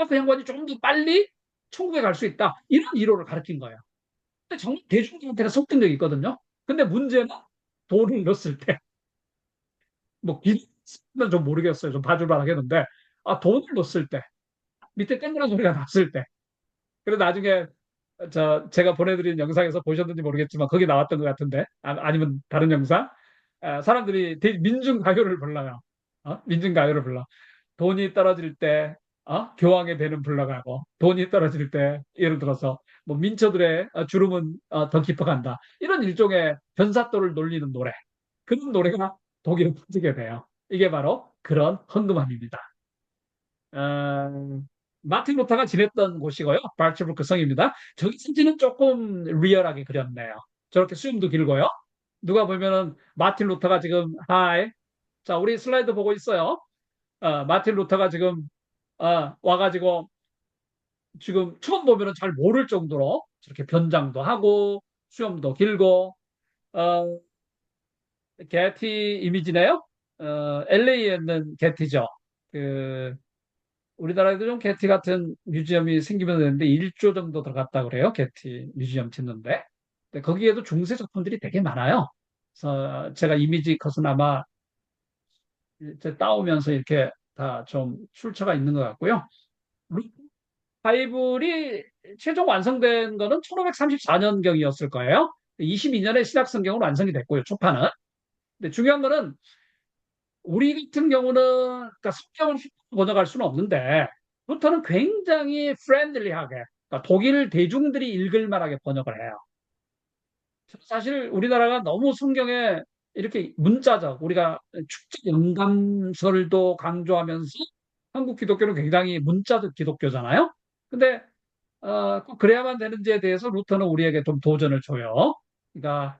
그 양반이 조금 더 빨리 천국에 갈 수 있다. 이런 이론을 가르친 거예요. 근데 정말 대중들한테는 설득력이 있거든요. 근데 문제는 돈을 넣었을 때, 뭐, 기는 좀 모르겠어요. 좀 봐주라 하겠는데, 돈을 넣었을 때, 밑에 땡그란 소리가 났을 때, 그리고 나중에 제가 보내드린 영상에서 보셨는지 모르겠지만 거기 나왔던 것 같은데 니면 다른 영상 사람들이 민중가요를 불러요. 민중가요를 불러. 돈이 떨어질 때 교황의 배는 불러가고 돈이 떨어질 때 예를 들어서 뭐 민초들의 주름은 더 깊어간다. 이런 일종의 변사또를 놀리는 노래. 그런 노래가 독일에 퍼지게 돼요. 이게 바로 그런 헌금함입니다. 어, 마틴 루터가 지냈던 곳이고요. 발츠부르크 성입니다. 저기 사진은 조금 리얼하게 그렸네요. 저렇게 수염도 길고요. 누가 보면은 마틴 루터가 지금 하이. 자, 우리 슬라이드 보고 있어요. 마틴 루터가 지금 와가지고 지금 처음 보면은 잘 모를 정도로 저렇게 변장도 하고 수염도 길고 어, 게티 이미지네요. LA에 있는 게티죠. 그 우리나라에도 좀 게티 같은 뮤지엄이 생기면 되는데 1조 정도 들어갔다 그래요. 게티 뮤지엄 짓는데. 근데 거기에도 중세 작품들이 되게 많아요. 그래서 제가 이미지 컷은 아마 이제 따오면서 이렇게 다 좀 출처가 있는 것 같고요. 바이블이 최종 완성된 거는 1534년경이었을 거예요. 22년에 신약성경으로 완성이 됐고요. 초판은. 근데 중요한 거는 우리 같은 경우는 그러니까 성경을 번역할 수는 없는데 루터는 굉장히 프렌들리하게 그러니까 독일 대중들이 읽을 만하게 번역을 해요. 사실 우리나라가 너무 성경에 이렇게 문자적 우리가 축제 영감설도 강조하면서 한국 기독교는 굉장히 문자적 기독교잖아요. 근데 꼭 그래야만 되는지에 대해서 루터는 우리에게 좀 도전을 줘요. 그러니까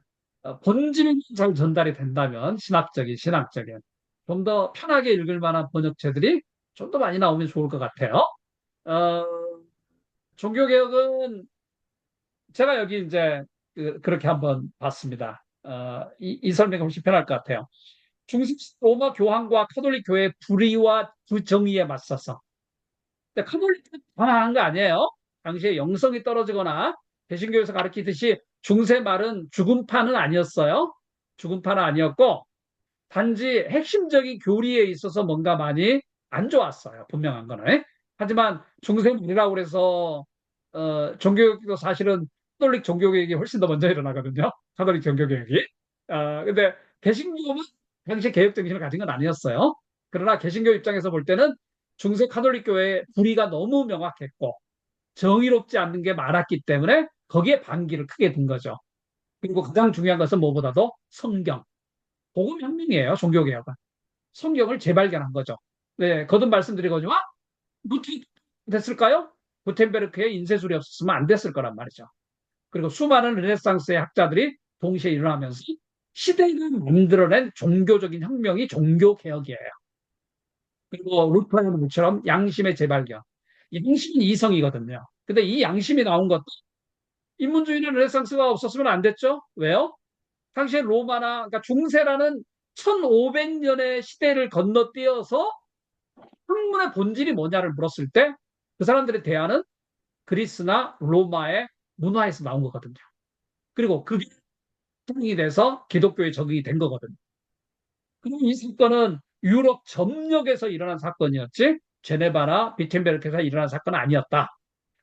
본질이 잘 전달이 된다면 신학적인 좀 더 편하게 읽을 만한 번역체들이 좀 더 많이 나오면 좋을 것 같아요. 어, 종교개혁은 제가 여기 이제 그렇게 한번 봤습니다. 이 설명이 훨씬 편할 것 같아요. 중세 로마 교황과 카톨릭 교회의 불의와 부정의에 맞서서 근데 카톨릭은 반항한 거 아니에요. 당시에 영성이 떨어지거나 개신교에서 가르치듯이 중세 말은 죽음파는 아니었어요. 죽음파는 아니었고 단지 핵심적인 교리에 있어서 뭔가 많이 안 좋았어요. 분명한 거는. 하지만 중세 말이라고 그래서 종교개혁도 사실은 카톨릭 종교개혁이 훨씬 더 먼저 일어나거든요. 카톨릭 종교개혁이. 근데 개신교는 당시 개혁 정신을 가진 건 아니었어요. 그러나 개신교 입장에서 볼 때는 중세 카톨릭 교회의 불의가 너무 명확했고 정의롭지 않는 게 많았기 때문에 거기에 반기를 크게 둔 거죠. 그리고 가장 중요한 것은 무엇보다도 성경. 복음혁명이에요. 종교개혁은. 성경을 재발견한 거죠. 네, 거듭 말씀드리거니와 루틴 됐을까요? 구텐베르크의 인쇄술이 없었으면 안 됐을 거란 말이죠. 그리고 수많은 르네상스의 학자들이 동시에 일어나면서 시대를 만들어낸 종교적인 혁명이 종교개혁이에요. 그리고 루터의 말처럼 양심의 재발견. 양심은 이성이거든요. 근데 이 양심이 나온 것도 인문주의나 르네상스가 없었으면 안 됐죠. 왜요? 당시에 로마나 그러니까 중세라는 1500년의 시대를 건너뛰어서 학문의 본질이 뭐냐를 물었을 때 그 사람들의 대안은 그리스나 로마의 문화에서 나온 거거든요. 그리고 그게 통이 돼서 기독교에 적용이 된 거거든요. 그리고 이 사건은 유럽 점역에서 일어난 사건이었지 제네바나 비텐베르크에서 일어난 사건은 아니었다.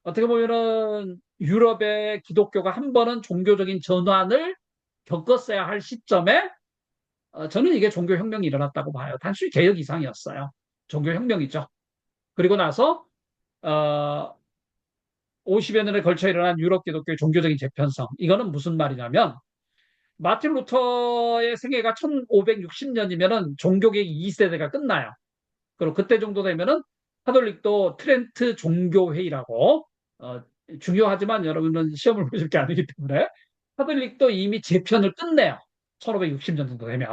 어떻게 보면은 유럽의 기독교가 한 번은 종교적인 전환을 겪었어야 할 시점에 저는 이게 종교혁명이 일어났다고 봐요. 단순히 개혁 이상이었어요. 종교혁명이죠. 그리고 나서 어, 50여 년에 걸쳐 일어난 유럽 기독교의 종교적인 재편성. 이거는 무슨 말이냐면 마틴 루터의 생애가 1560년이면은 종교개혁 2세대가 끝나요. 그리고 그때 정도 되면은 카톨릭도 트렌트 종교회의라고 어, 중요하지만 여러분은 시험을 보실 게 아니기 때문에 카톨릭도 이미 재편을 끝내요. 1560년 정도 되면.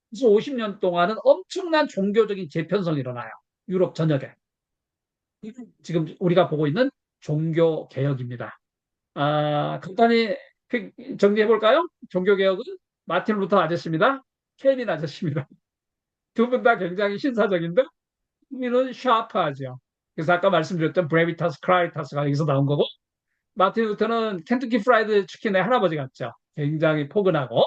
그래서 50년 동안은 엄청난 종교적인 재편성이 일어나요. 유럽 전역에. 지금 우리가 보고 있는 종교 개혁입니다. 간단히 정리해 볼까요? 종교 개혁은 마틴 루터 아저씨입니다. 켈빈 아저씨입니다. 두 분 다 굉장히 신사적인데 켈빈은 샤프하죠. 그래서 아까 말씀드렸던 브레비타스 크라이타스가 여기서 나온 거고 마틴 루터는 켄투키 프라이드 치킨의 할아버지 같죠. 굉장히 포근하고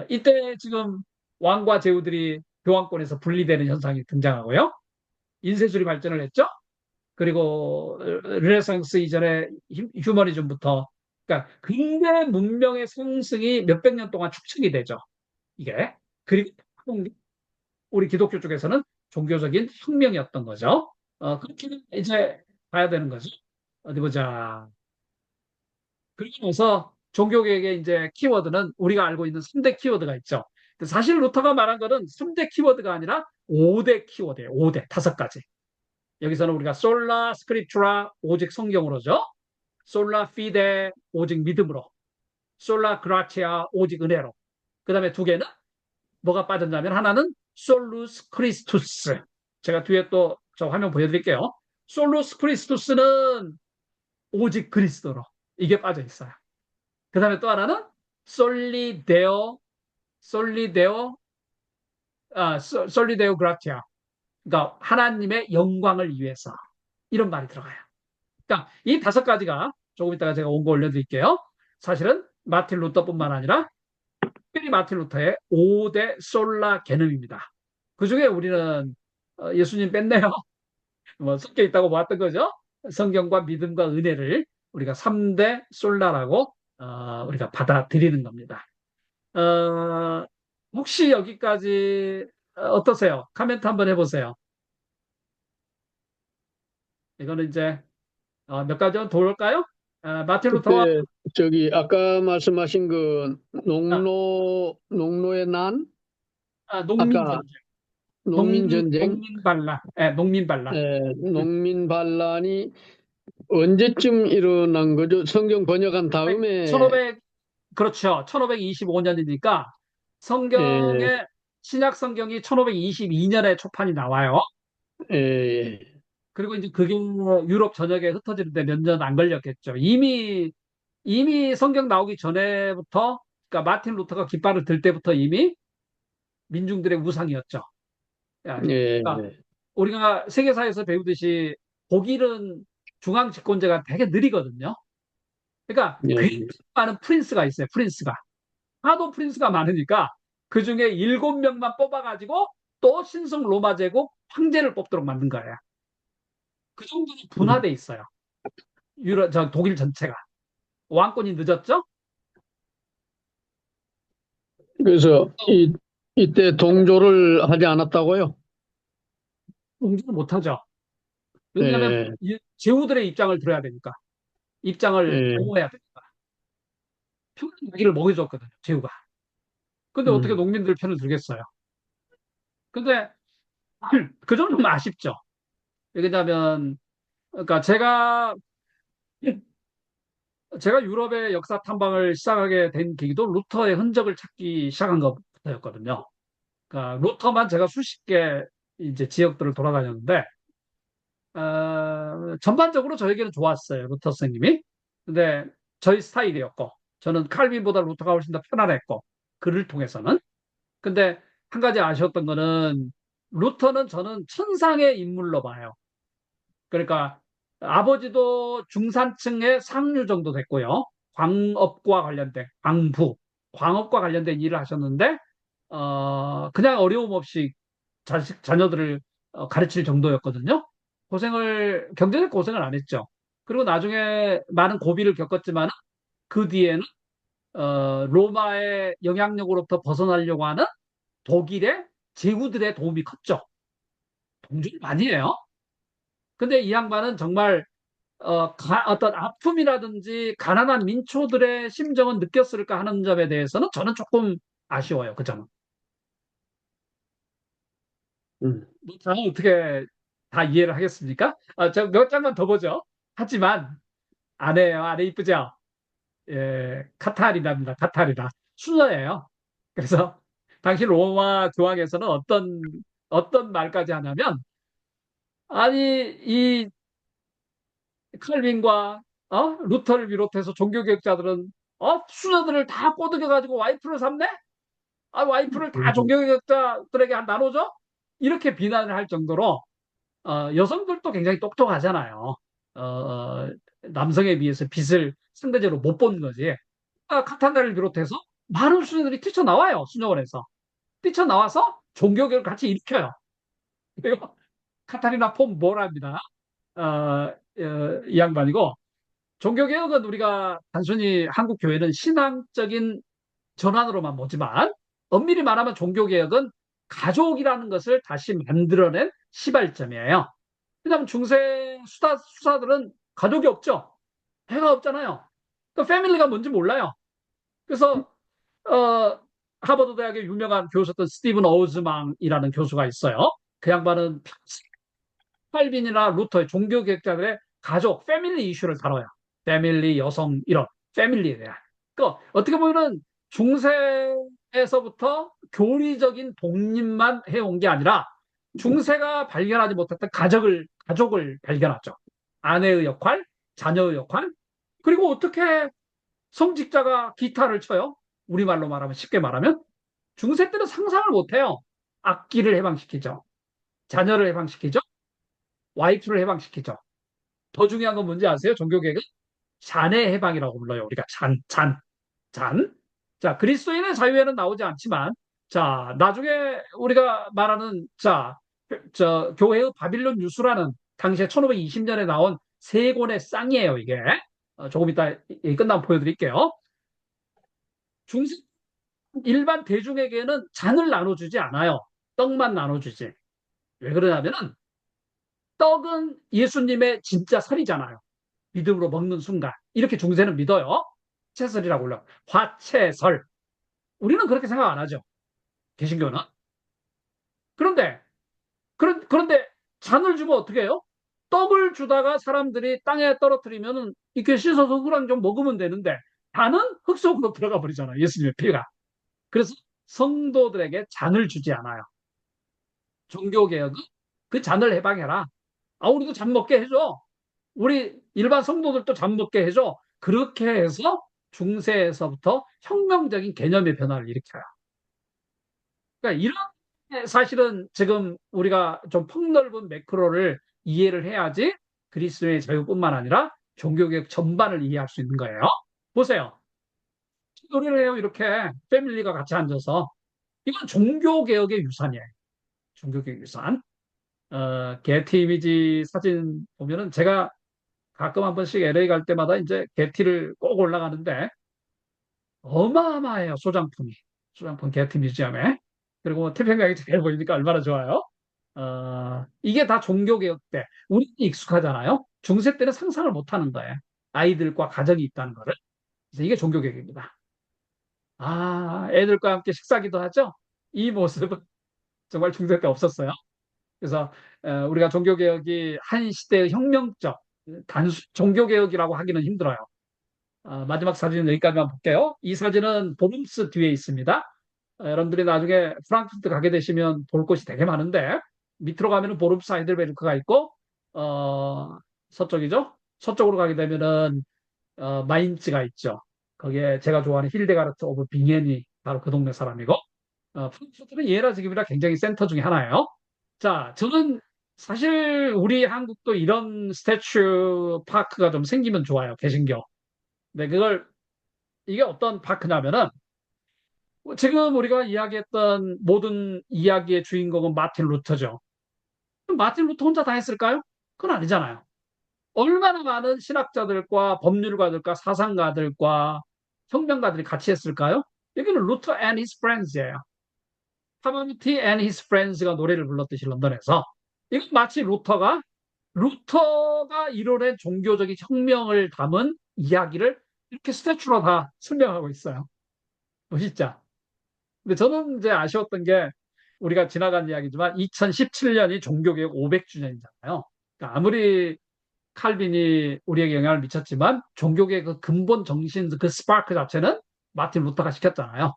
이때 지금 왕과 제후들이 교황권에서 분리되는 현상이 등장하고요. 인쇄술이 발전을 했죠. 그리고 르네상스 이전에 휴머니즘부터 그러니까 근대 문명의 상승이 몇백 년 동안 축적이 되죠. 이게 그리고 우리 기독교 쪽에서는 종교적인 혁명이었던 거죠. 그렇게 이제 봐야 되는 거죠. 어디 보자. 그리고 나서 종교개혁의 이제 키워드는 우리가 알고 있는 3대 키워드가 있죠. 근데 사실 루터가 말한 거는 3대 키워드가 아니라 5대 키워드예요. 5대, 5가지. 여기서는 우리가 솔라 스크립투라 오직 성경으로죠. 솔라 피데 오직 믿음으로. 솔라 그라티아 오직 은혜로. 그 다음에 두 개는 뭐가 빠졌냐면 하나는 솔루스 크리스투스. 제가 뒤에 또 저 화면 보여드릴게요. 솔루스 크리스투스는 오직 그리스도로. 이게 빠져 있어요. 그 다음에 또 하나는 솔리데오, 솔리데오, 솔리데오 그라티아. 그러니까 하나님의 영광을 위해서. 이런 말이 들어가요. 그러니까 이 5가지가 조금 이따가 제가 원고 올려드릴게요. 사실은 마틴 루터뿐만 아니라 특별히 마틴 루터의 5대 솔라 개념입니다. 그 중에 우리는 예수님 뺐네요. 뭐 섞여 있다고 보았던 거죠. 성경과 믿음과 은혜를 우리가 3대 솔라라고 우리가 받아들이는 겁니다. 어, 혹시 여기까지 어떠세요? 코멘트 한번 해보세요. 이거는 이제 몇 가지 더 올까요? 마틴 루터와 그때 저기 아까 말씀하신 그 아, 농노의 난 농민 아까 전쟁, 농민 전쟁 농민 반란, 농민 반란. 농민 반란이 언제쯤 일어난 거죠? 성경 번역한 다음에 1500, 그렇죠. 1525년이니까 에, 성경의 신약 성경이 1522년에 초판이 나와요. 에, 그리고 이제 그게 유럽 전역에 흩어지는데 몇 년 안 걸렸겠죠. 이미 성경 나오기 전에부터, 그러니까 마틴 루터가 깃발을 들 때부터 이미 민중들의 우상이었죠. 야, 그러니까 에, 우리가 세계사에서 배우듯이 독일은 중앙 집권제가 되게 느리거든요. 그러니까 굉장히 에, 많은 프린스가 있어요. 프린스가. 하도 프린스가 많으니까 그 중에 7명만 뽑아가지고 또 신성 로마 제국 황제를 뽑도록 만든 거예요. 그 정도로 분화돼 있어요. 독일 전체가. 왕권이 늦었죠? 그래서 이때 동조를 하지 않았다고요? 응징을 못하죠. 왜냐하면 에, 제후들의 입장을 들어야 되니까. 입장을 에, 옹호해야 되니까. 표를 자기를 먹여줬거든요. 제후가. 근데 어떻게 음, 농민들 편을 들겠어요? 근데 그 정도면 아쉽죠. 왜냐하면 그러니까 제가 유럽의 역사 탐방을 시작하게 된 계기도 루터의 흔적을 찾기 시작한 것부터였거든요. 그러니까 루터만 제가 수십 개 이제 지역들을 돌아다녔는데 전반적으로 저에게는 좋았어요. 루터 선생님이. 근데 저희 스타일이었고 저는 칼빈보다 루터가 훨씬 더 편안했고 그를 통해서는. 근데 한 가지 아쉬웠던 거는 루터는 저는 천상의 인물로 봐요. 그러니까 아버지도 중산층의 상류 정도 됐고요. 광업과 관련된 광업과 관련된 일을 하셨는데 그냥 어려움 없이 자녀들을 가르칠 정도였거든요. 경제적 고생을 안 했죠. 그리고 나중에 많은 고비를 겪었지만 그 뒤에는 로마의 영향력으로부터 벗어나려고 하는 독일의 제후들의 도움이 컸죠. 동조를 많이 해요. 근데 이 양반은 정말 어떤 아픔이라든지 가난한 민초들의 심정은 느꼈을까 하는 점에 대해서는 저는 조금 아쉬워요. 그 점은. 음. 뭐 저는 어떻게 다 이해를 하겠습니까? 저 몇 장만 더 보죠. 하지만 아내예요. 아내 이쁘죠? 예, 카타리나입니다. 카타리나. 수녀예요. 그래서 당시 로마 교황에서는 어떤 말까지 하냐면 아니 이 칼빈과 루터를 비롯해서 종교개혁자들은 수녀들을 다 꼬드겨 가지고 와이프를 삼네? 와이프를 다 음. 종교개혁자들에게 나눠줘? 이렇게 비난을 할 정도로 여성들도 굉장히 똑똑하잖아요. 남성에 비해서 빛을 상대적으로 못 본 거지. 카탄다를 비롯해서 많은 수녀들이 뛰쳐나와요. 수녀원에서. 뛰쳐나와서 종교개혁을 같이 일으켜요. 그리고 카타리나 폼 모라입니다. 이 양반이고 종교개혁은 우리가 단순히 한국 교회는 신앙적인 전환으로만 보지만 엄밀히 말하면 종교개혁은 가족이라는 것을 다시 만들어낸 시발점이에요. 왜냐하면 중세 수사들은 가족이 없죠. 해가 없잖아요. 그 패밀리가 뭔지 몰라요. 그래서 어, 하버드 대학의 유명한 교수였던 스티븐 오즈망이라는 교수가 있어요. 그 양반은 칼빈이나 루터의 종교개혁자들의 가족, 패밀리 이슈를 다뤄요. 패밀리, 여성, 이런 패밀리에 대한. 그 어떻게 보면은 중세에서부터 교리적인 독립만 해온 게 아니라 중세가 발견하지 못했던 가족을 발견하죠. 아내의 역할, 자녀의 역할, 그리고 어떻게 성직자가 기타를 쳐요? 우리말로 말하면, 쉽게 말하면. 중세 때는 상상을 못해요. 악기를 해방시키죠. 자녀를 해방시키죠. 와이프를 해방시키죠. 더 중요한 건 뭔지 아세요? 종교개혁은 잔의 해방이라고 불러요. 우리가 잔. 자, 그리스도인의 자유에는 나오지 않지만, 자, 나중에 우리가 말하는, 교회의 바빌론 유수라는 당시에 1520년에 나온 세 권의 쌍이에요, 이게. 조금 이따 끝나면 보여드릴게요. 중세 일반 대중에게는 잔을 나눠주지 않아요. 떡만 나눠주지. 왜 그러냐면은 떡은 예수님의 진짜 살이잖아요. 믿음으로 먹는 순간. 이렇게 중세는 믿어요. 채설이라고 불러. 화채설. 우리는 그렇게 생각 안 하죠. 개신교는. 그런데, 그런데 잔을 주면 어떻게 해요? 떡을 주다가 사람들이 땅에 떨어뜨리면 이렇게 씻어서 흙랑 좀 먹으면 되는데, 잔은 흙 속으로 들어가 버리잖아요. 예수님의 피가. 그래서 성도들에게 잔을 주지 않아요. 종교개혁은 그 잔을 해방해라. 우리도 잔 먹게 해줘. 우리 일반 성도들도 잠 먹게 해줘. 그렇게 해서 중세에서부터 혁명적인 개념의 변화를 일으켜요. 그러니까 이런 사실은 지금 우리가 좀 폭넓은 매크로를 이해를 해야지 그리스도의 자유뿐만 아니라 종교개혁 전반을 이해할 수 있는 거예요. 보세요. 노래를 해요. 이렇게 패밀리가 같이 앉아서. 이건 종교개혁의 유산이에요. 종교개혁 유산. 게티 이미지 사진 보면은 제가 가끔 한 번씩 LA 갈 때마다 이제 게티를 꼭 올라가는데 어마어마해요. 소장품 게티 뮤지엄에. 그리고 태평양이 제일 보이니까 얼마나 좋아요. 이게 다 종교개혁 때 우리는 익숙하잖아요. 중세 때는 상상을 못 하는 거예요. 아이들과 가정이 있다는 거를. 그래서 이게 종교개혁입니다. 애들과 함께 식사기도 하죠. 이 모습은 정말 중세 때 없었어요. 그래서 우리가 종교개혁이 한 시대의 혁명적 단수 종교개혁이라고 하기는 힘들어요. 마지막 사진은 여기까지만 볼게요. 이 사진은 보름스 뒤에 있습니다. 여러분들이 나중에 프랑크푸르트 가게 되시면 볼 곳이 되게 많은데 밑으로 가면은 보름스 하이델베르크가 있고 서쪽이죠. 서쪽으로 가게 되면은 마인츠가 있죠. 거기에 제가 좋아하는 힐데가르트 오브 빙엔이 바로 그 동네 사람이고 프랑크푸르트는 예나 지금이라 굉장히 센터 중에 하나예요. 자, 저는 사실 우리 한국도 이런 스태츄 파크가 좀 생기면 좋아요. 개신교. 네, 이게 어떤 파크냐면은, 지금 우리가 이야기했던 모든 이야기의 주인공은 마틴 루터죠. 마틴 루터 혼자 다 했을까요? 그건 아니잖아요. 얼마나 많은 신학자들과 법률가들과 사상가들과 혁명가들이 같이 했을까요? 여기는 루터 and his friends예요. 하버티 and his friends가 노래를 불렀듯이 런던에서 이건 마치 루터가 이뤄낸 종교적인 혁명을 담은 이야기를 이렇게 스태츄로 다 설명하고 있어요. 멋있죠? 근데 저는 이제 아쉬웠던 게 우리가 지나간 이야기지만 2017년이 종교개혁 500주년이잖아요. 그러니까 아무리 칼빈이 우리에게 영향을 미쳤지만 종교개혁 그 근본 정신, 그 스파크 자체는 마틴 루터가 시켰잖아요.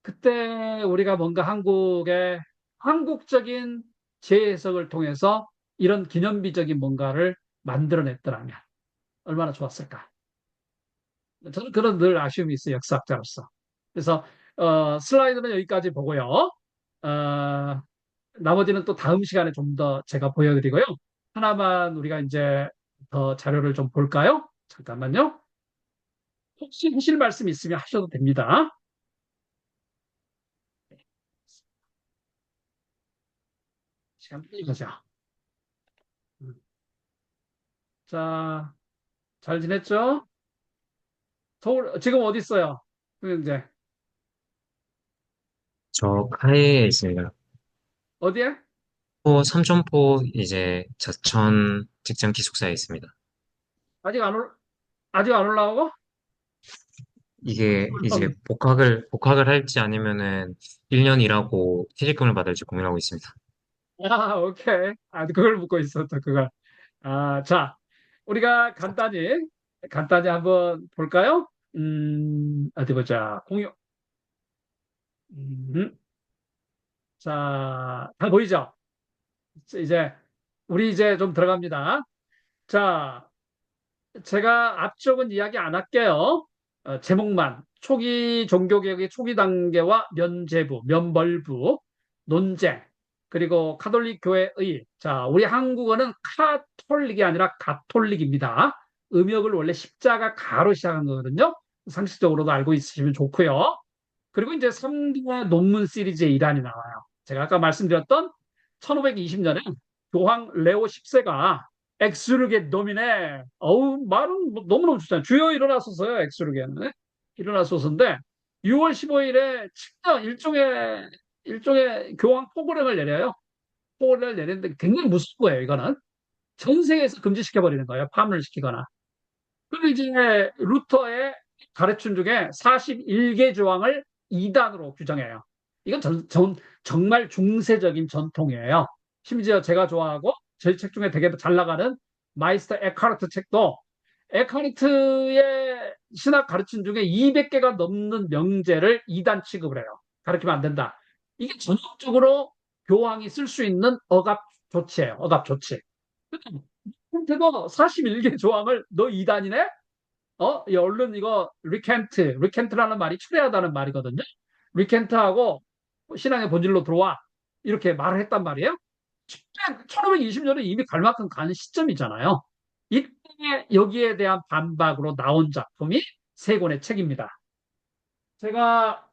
그때 우리가 뭔가 한국의 한국적인 재해석을 통해서 이런 기념비적인 뭔가를 만들어냈더라면 얼마나 좋았을까. 저는 그런 늘 아쉬움이 있어요, 역사학자로서. 그래서 슬라이드는 여기까지 보고요. 어, 나머지는 또 다음 시간에 좀 더 제가 보여드리고요. 하나만 우리가 이제 더 자료를 좀 볼까요? 잠깐만요. 혹시 하실 말씀 있으면 하셔도 됩니다. 시간 빨리 가자. 자, 잘 지냈죠? 서울, 지금 어디 있어요? 이제 저 카이에 있습니다. 어디에? 삼천포 이제 저천 직장 기숙사에 있습니다. 아직 안 아직 안 올라오고? 이게 이제 올라오네. 복학을 할지 아니면은 1년 일하고 퇴직금을 받을지 고민하고 있습니다. 아, 오케이. 아, 그걸 묻고 있었다, 그걸. 자, 우리가 간단히 한번 볼까요? 어디 보자. 음, 자, 다 보이죠? 이제, 우리 이제 좀 들어갑니다. 자, 제가 앞쪽은 이야기 안 할게요. 제목만. 초기 종교개혁의 초기 단계와 면제부, 면벌부, 논쟁, 그리고 카톨릭 교회의, 자, 우리 한국어는 카톨릭이 아니라 가톨릭입니다. 음역을 원래 십자가 가로 시작한 거거든요. 상식적으로도 알고 있으시면 좋고요. 그리고 이제 3대 논문 시리즈의 일환이 나와요. 제가 아까 말씀드렸던 1520년에 교황 레오 10세가 엑스르게 도미네. 어우, 말은 너무너무 좋잖아요. 주여 일어나소서요, 엑스르게는. 일어나소서인데, 6월 15일에 일종의 교황 포고령을 내려요. 포고령을 내리는데 굉장히 무서운 거예요, 이거는. 전 세계에서 금지시켜버리는 거예요, 파문을 시키거나. 그리고 이제 루터의 가르침 중에 41개 조항을 이단으로 규정해요. 이건 정말 중세적인 전통이에요. 심지어 제가 좋아하고 저희 책 중에 되게 잘 나가는 마이스터 에카르트 책도 에카르트의 신학 가르침 중에 200개가 넘는 명제를 이단 취급을 해요. 가르치면 안 된다. 이게 전형적으로 교황이 쓸 수 있는 억압 조치예요. 억압 조치. 근데도 41개 조항을 너 이단이네? 이 언론 이거 리켄트라는 말이 추레하다는 말이거든요. 리켄트하고 신앙의 본질로 들어와. 이렇게 말을 했단 말이에요. 1520년에 이미 갈 만큼 간 시점이잖아요. 이때 여기에 대한 반박으로 나온 작품이 세 권의 책입니다. 제가,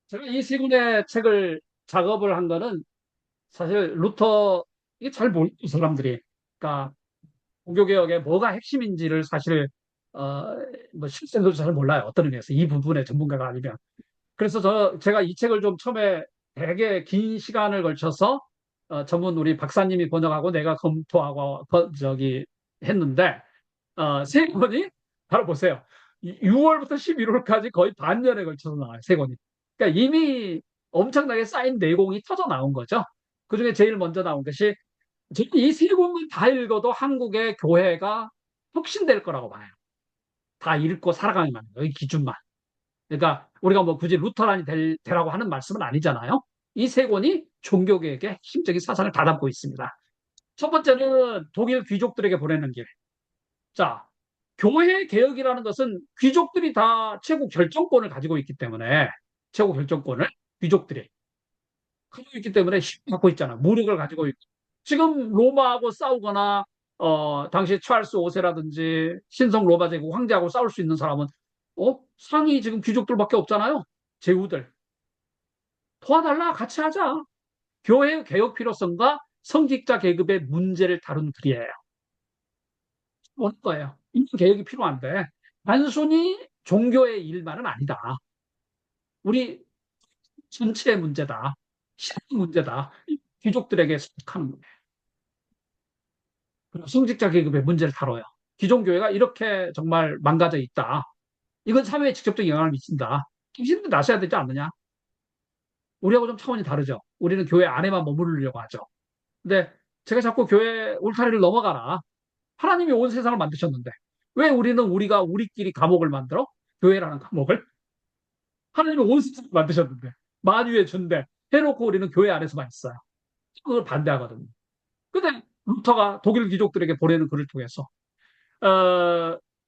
제가 이 세 권의 책을 작업을 한 거는 사실 루터, 이게 잘 모르고 사람들이. 그러니까 종교개혁의 뭐가 핵심인지를 사실 어, 뭐 실생도 잘 몰라요. 어떤 의미에서 이 부분의 전문가가 아니면. 그래서 제가 이 책을 좀 처음에 되게 긴 시간을 걸쳐서 전문 우리 박사님이 번역하고 내가 검토하고 저기 했는데 세 권이 바로 보세요. 6월부터 11월까지 거의 반년에 걸쳐서 나와요. 세 권이. 그러니까 이미 엄청나게 쌓인 내공이 터져 나온 거죠. 그중에 제일 먼저 나온 것이 이 세 권만 다 읽어도 한국의 교회가 혁신될 거라고 봐요. 다 읽고 살아가기만 해요. 이 기준만. 그러니까 우리가 뭐 굳이 루터란이 되라고 하는 말씀은 아니잖아요. 이 세 권이 종교개혁의 핵심적인 사상을 다 담고 있습니다. 첫 번째는 독일 귀족들에게 보내는 길. 자, 교회 개혁이라는 것은 귀족들이 다 최고 결정권을 가지고 있기 때문에 최고 결정권을 귀족들이 가지고 있기 때문에 힘을 갖고 있잖아. 무력을 가지고 있고. 지금 로마하고 싸우거나 당시 찰스 5세라든지 신성 로마 제국 황제하고 싸울 수 있는 사람은 상위 지금 귀족들밖에 없잖아요. 제후들. 도와달라 같이 하자. 교회의 개혁 필요성과 성직자 계급의 문제를 다룬 글이에요. 뭘 거예요. 이 개혁이 필요한데 단순히 종교의 일만은 아니다. 우리 전체의 문제다. 시대 문제다. 귀족들에게 속하는 거예요. 그리고 성직자 계급의 문제를 다뤄요. 기존 교회가 이렇게 정말 망가져 있다. 이건 사회에 직접적인 영향을 미친다. 당신도 나서야 되지 않느냐? 우리하고 좀 차원이 다르죠. 우리는 교회 안에만 머무르려고 하죠. 근데 제가 자꾸 교회 울타리를 넘어가라. 하나님이 온 세상을 만드셨는데 왜 우리는 우리가 우리끼리 감옥을 만들어? 교회라는 감옥을? 하나님이 온 세상을 만드셨는데 만유의 준대 해놓고 우리는 교회 안에서만 있어요. 그걸 반대하거든요. 근데 루터가 독일 귀족들에게 보내는 글을 통해서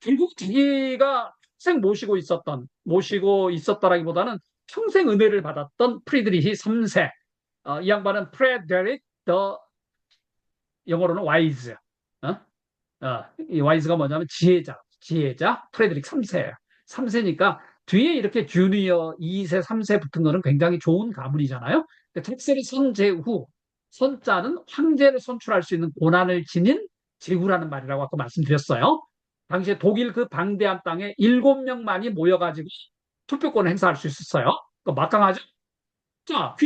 결국 자기가 평생 모시고 있었다라기보다는 평생 은혜를 받았던 프리드리히 3세, 이 양반은 프레데릭 더, 영어로는 와이즈, 이 와이즈가 뭐냐면 지혜자, 프레데릭 3세예요. 3세니까 뒤에 이렇게 주니어 2세, 3세 붙은 거는 굉장히 좋은 가문이잖아요. 택셀이 선제후, 선자는 황제를 선출할 수 있는 고난을 지닌 제후라는 말이라고 아까 말씀드렸어요. 당시에 독일 그 방대한 땅에 7명만이 모여가지고 투표권을 행사할 수 있었어요. 막강하죠? 자,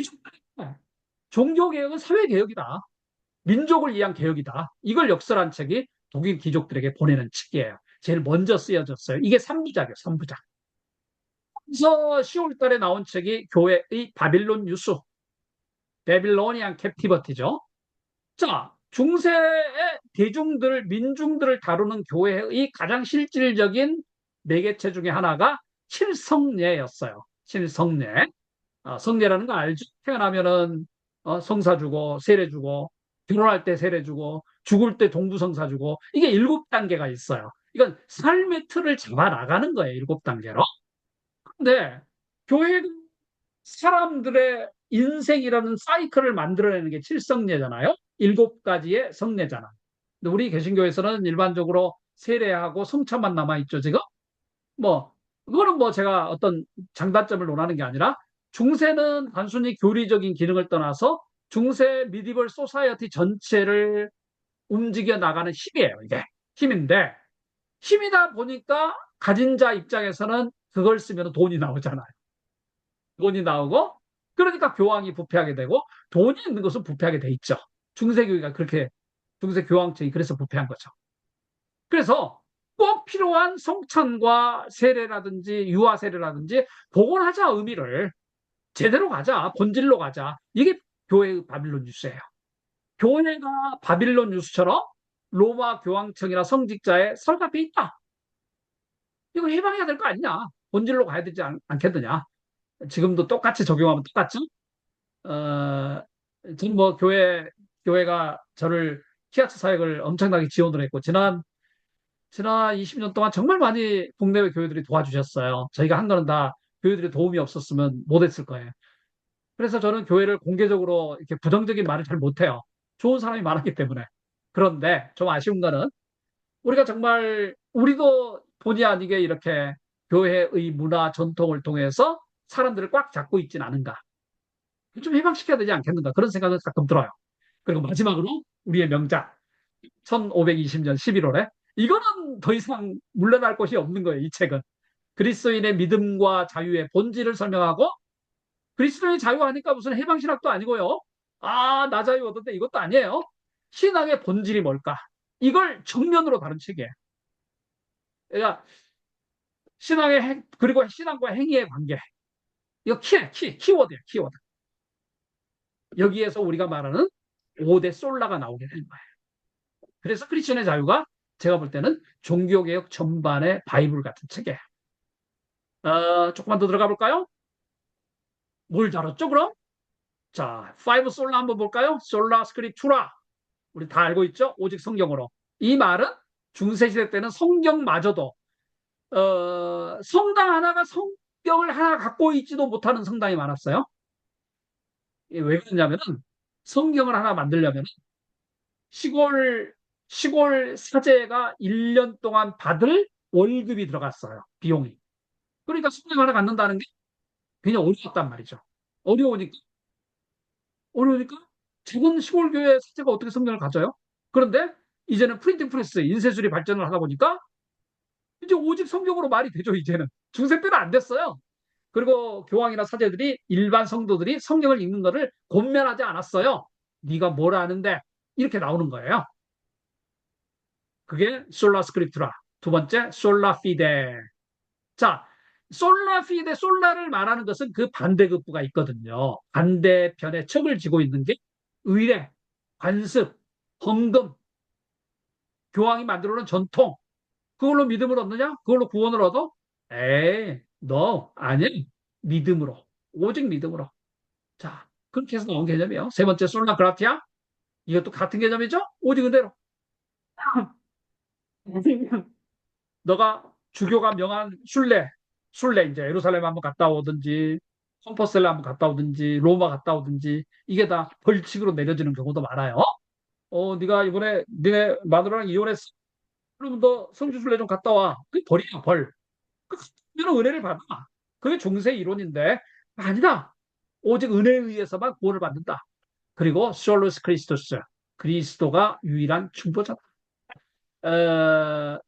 종교개혁은 사회개혁이다. 민족을 위한 개혁이다. 이걸 역설한 책이 독일 귀족들에게 보내는 책이에요. 제일 먼저 쓰여졌어요. 이게 3부작이에요, 3부작. 그래서 10월 달에 나온 책이 교회의 바빌론 유수, 베빌로니안 캡티버티죠. 자, 중세의 민중들을 다루는 교회의 가장 실질적인 매개체 중에 하나가 칠성례였어요. 칠성례. 성례라는 거 알죠? 태어나면은 성사 주고 세례 주고 결혼할 때 세례 주고 죽을 때 동부성사 주고 이게 7단계가 있어요. 이건 삶의 틀을 잡아 나가는 거예요. 7단계로. 근데 교회 사람들의 인생이라는 사이클을 만들어내는 게 칠성례잖아요. 7가지의 성례잖아. 근데 우리 개신교에서는 일반적으로 세례하고 성찬만 남아있죠, 지금? 뭐, 그거는 뭐 제가 어떤 장단점을 논하는 게 아니라 중세는 단순히 교리적인 기능을 떠나서 중세 미디벌 소사이어티 전체를 움직여 나가는 힘이에요, 이게. 힘인데, 힘이다 보니까 가진 자 입장에서는 그걸 쓰면 돈이 나오잖아요. 돈이 나오고 그러니까 교황이 부패하게 되고 돈이 있는 것은 부패하게 돼 있죠. 중세교회가 그렇게 중세 교황청이 그래서 부패한 거죠. 그래서 꼭 필요한 성찬과 세례라든지 유아 세례라든지 복원하자 의미를 제대로 가자 본질로 가자 이게 교회의 바빌론 뉴스예요. 교회가 바빌론 뉴스처럼 로마 교황청이나 성직자의 설갑에 있다. 이거 해방해야 될 거 아니냐? 본질로 가야 되지 않겠느냐? 지금도 똑같이 적용하면 똑같죠? 저는 뭐 교회가 저를 키아츠 사역을 엄청나게 지원을 했고, 지난 20년 동안 정말 많이 국내외 교회들이 도와주셨어요. 저희가 한 거는 다 교회들의 도움이 없었으면 못했을 거예요. 그래서 저는 교회를 공개적으로 이렇게 부정적인 말을 잘 못해요. 좋은 사람이 많았기 때문에. 그런데 좀 아쉬운 거는 우리가 정말 우리도 본의 아니게 이렇게 교회의 문화 전통을 통해서 사람들을 꽉 잡고 있진 않은가. 좀 해방시켜야 되지 않겠는가 그런 생각은 가끔 들어요. 그리고 마지막으로 우리의 명작 1520년 11월에 이거는 더 이상 물러날 곳이 없는 거예요. 이 책은 그리스도인의 믿음과 자유의 본질을 설명하고 그리스도인의 자유하니까 무슨 해방신학도 아니고요. 나 자유 얻었는데 이것도 아니에요. 신앙의 본질이 뭘까? 이걸 정면으로 다룬 책이에요. 그러니까 그리고 신앙과 행위의 관계. 이거 키워드예요. 키워드. 여기에서 우리가 말하는 5대 솔라가 나오게 되는 거예요. 그래서 크리스천의 자유가 제가 볼 때는 종교개혁 전반의 바이블 같은 책이에요. 조금만 더 들어가 볼까요? 뭘 다뤘죠, 그럼? 자, 5 솔라 한번 볼까요? 솔라 스크립투라. 우리 다 알고 있죠? 오직 성경으로. 이 말은 중세시대 때는 성경마저도 성당 하나가 성경을 하나 갖고 있지도 못하는 성당이 많았어요. 왜 그러냐면은 성경을 하나 만들려면 시골 사제가 1년 동안 받을 월급이 들어갔어요. 비용이. 그러니까 성경 하나 갖는다는 게 굉장히 어려웠단 말이죠. 어려우니까 그러니까 작은 시골 교회 사제가 어떻게 성경을 가져요? 그런데 이제는 프린팅 프레스, 인쇄술이 발전을 하다 보니까 이제 오직 성경으로 말이 되죠, 이제는. 중세 때는 안 됐어요. 그리고 교황이나 사제들이 일반 성도들이 성경을 읽는 것을 권면하지 않았어요. 네가 뭘 아는데 이렇게 나오는 거예요. 그게 솔라 스크립투라. 두 번째 솔라 피데. 자, 솔라 피데 솔라를 말하는 것은 그 반대급부가 있거든요. 반대편에 척을 지고 있는 게 의례, 관습, 헌금, 교황이 만들어 놓은 전통. 그걸로 믿음을 얻느냐? 그걸로 구원을 얻어? 에이, 너 아니. 믿음으로. 오직 믿음으로. 자, 그렇게 해서 나온 개념이에요. 세 번째 솔라 그라티아. 이것도 같은 개념이죠? 오직 은혜로. 너가 주교가 명한 순례 이제 예루살렘 한번 갔다 오든지 컴퍼셀라 한번 갔다 오든지 로마 갔다 오든지 이게 다 벌칙으로 내려지는 경우도 많아요. 네가 이번에 니네 마누라랑 이혼했어. 그러면 너 성지순례 좀 갔다 와. 그게 벌이야, 벌. 그러면 은혜를 받아. 그게 중세 이론인데 아니다. 오직 은혜에 의해서만 구원을 받는다. 그리고 솔루스 크리스토스. 그리스도가 유일한 충보자다. 어,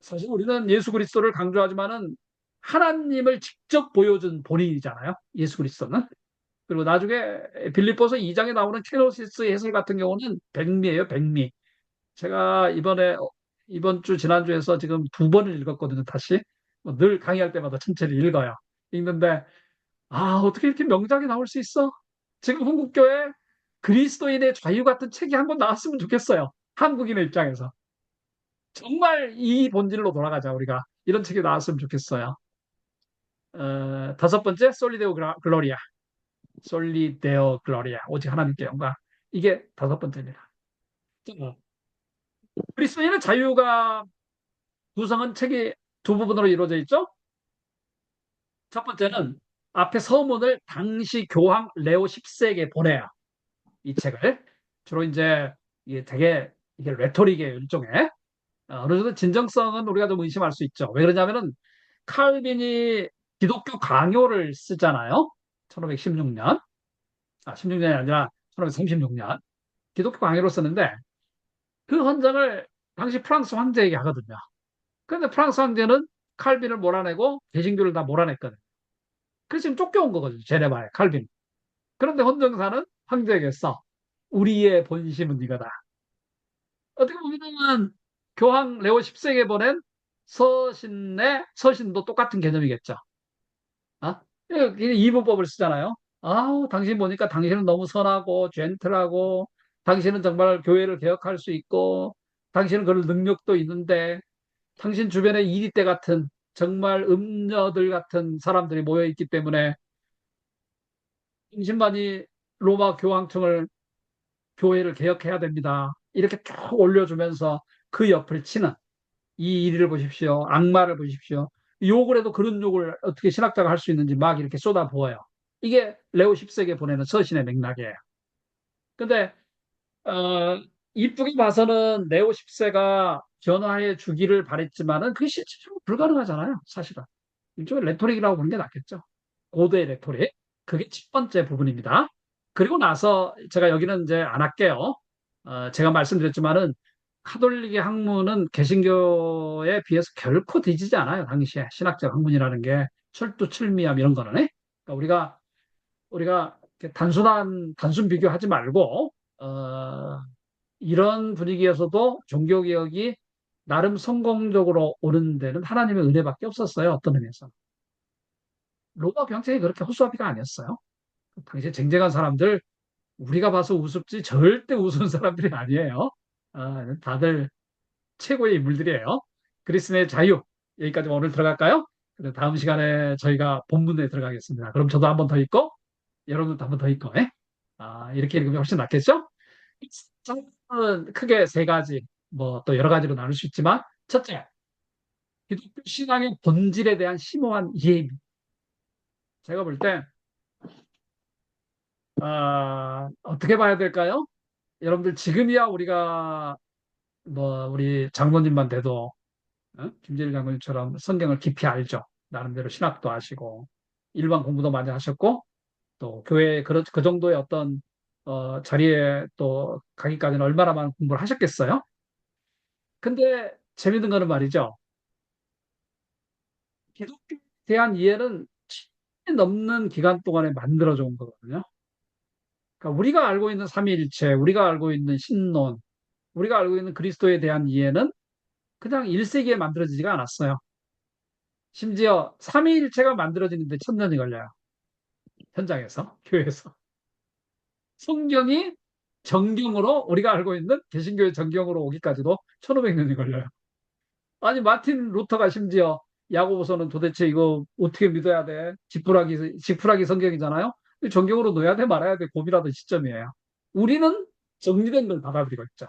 사실 우리는 예수 그리스도를 강조하지만은 하나님을 직접 보여준 본인이잖아요. 예수 그리스도는. 그리고 나중에 빌립보서 2장에 나오는 케노시스 해설 같은 경우는 백미예요, 백미. 제가 이번 주 지난주에서 지금 두 번을 읽었거든요, 다시. 뭐늘 강의할 때마다 천천히 읽어요. 읽는데 어떻게 이렇게 명작이 나올 수 있어? 지금 한국교회 그리스도인의 자유 같은 책이 한 권 나왔으면 좋겠어요. 한국인의 입장에서. 정말 이 본질로 돌아가자, 우리가. 이런 책이 나왔으면 좋겠어요. 다섯 번째, 솔리데오 글로리아. 솔리데오 글로리아. 오직 하나님께 영광. 이게 다섯 번째입니다. 그리스도인의 자유가 구성은 책이 두 부분으로 이루어져 있죠. 첫 번째는 앞에 서문을 당시 교황 레오 10세에게 보내요. 이 책을. 주로 이제 이게 되게 이게 레토릭의 일종의 어느 정도 진정성은 우리가 좀 의심할 수 있죠. 왜 그러냐면은 칼빈이 기독교 강요를 쓰잖아요. 1516년. 16년이 아니라 1536년. 기독교 강요를 쓰는데 그 헌장을 당시 프랑스 황제에게 하거든요. 그런데 프랑스 황제는 칼빈을 몰아내고 개신교를 다 몰아냈거든요. 그래서 지금 쫓겨온 거거든요. 제네바에 칼빈. 그런데 헌정사는 황제에게 써. 우리의 본심은 이거다. 어떻게 보면 교황 레오 10세에게 보낸 서신도 똑같은 개념이겠죠. 아? 이분법을 쓰잖아요. 당신 보니까 당신은 너무 선하고 젠틀하고 당신은 정말 교회를 개혁할 수 있고 당신은 그럴 능력도 있는데 당신 주변에 이리떼 같은 정말 음녀들 같은 사람들이 모여 있기 때문에 당신만이 로마 교황청을 교회를 개혁해야 됩니다. 이렇게 쭉 올려주면서 그 옆을 치는 이 이리를 보십시오. 악마를 보십시오. 욕을 해도 그런 욕을 어떻게 신학자가 할 수 있는지 막 이렇게 쏟아부어요. 이게 레오 10세기에 보내는 서신의 맥락이에요. 근데 이쁘게 봐서는 레오 10세가 변화해 주기를 바랬지만은 그게 실질적으로 불가능하잖아요. 사실은. 일종의 레토릭이라고 보는 게 낫겠죠. 고도의 레토릭. 그게 첫 번째 부분입니다. 그리고 나서 제가 여기는 이제 안 할게요. 제가 말씀드렸지만은 카톨릭의 학문은 개신교에 비해서 결코 뒤지지 않아요. 당시에 신학적 학문이라는 게 철두철미함 이런 거는. 그러니까 우리가 단순 비교하지 말고 이런 분위기에서도 종교개혁이 나름 성공적으로 오는 데는 하나님의 은혜밖에 없었어요. 어떤 의미에서. 로마 경찰이 그렇게 허수아비가 아니었어요. 당시에 쟁쟁한 사람들 우리가 봐서 우습지 절대 우스운 사람들이 아니에요. 다들 최고의 인물들이에요. 그리스도의 자유 여기까지 오늘 들어갈까요? 다음 시간에 저희가 본문에 들어가겠습니다. 그럼 저도 한 번 더 읽고 여러분도 한 번 더 읽고 이렇게 읽으면 훨씬 낫겠죠? 저는 크게 세 가지 뭐 또 여러 가지로 나눌 수 있지만 첫째 기독교 신앙의 본질에 대한 심오한 이해입니다. 제가 볼 때 어떻게 봐야 될까요? 여러분들 지금이야 우리가 뭐 우리 장로님만 돼도 김재일 장로님처럼 성경을 깊이 알죠. 나름대로 신학도 하시고 일반 공부도 많이 하셨고 또 교회 그 정도의 어떤 자리에 또 가기까지는 얼마나 많은 공부를 하셨겠어요? 근데 재밌는 거는 말이죠. 기독교에 대한 이해는 10년 넘는 기간 동안에 만들어져 온 거거든요. 그러니까 우리가 알고 있는 삼위일체, 우리가 알고 있는 신론, 우리가 알고 있는 그리스도에 대한 이해는 그냥 1세기에 만들어지지가 않았어요. 심지어 삼위일체가 만들어지는데 천년이 걸려요. 현장에서, 교회에서. 성경이 정경으로, 우리가 알고 있는 개신교의 정경으로 오기까지도 1500년이 걸려요. 아니, 마틴 루터가 심지어 야고보서는 도대체 이거 어떻게 믿어야 돼? 지푸라기 성경이잖아요? 정경으로 넣어야 돼, 말아야 돼, 고민하던 시점이에요. 우리는 정리된 걸 받아들이고 있죠.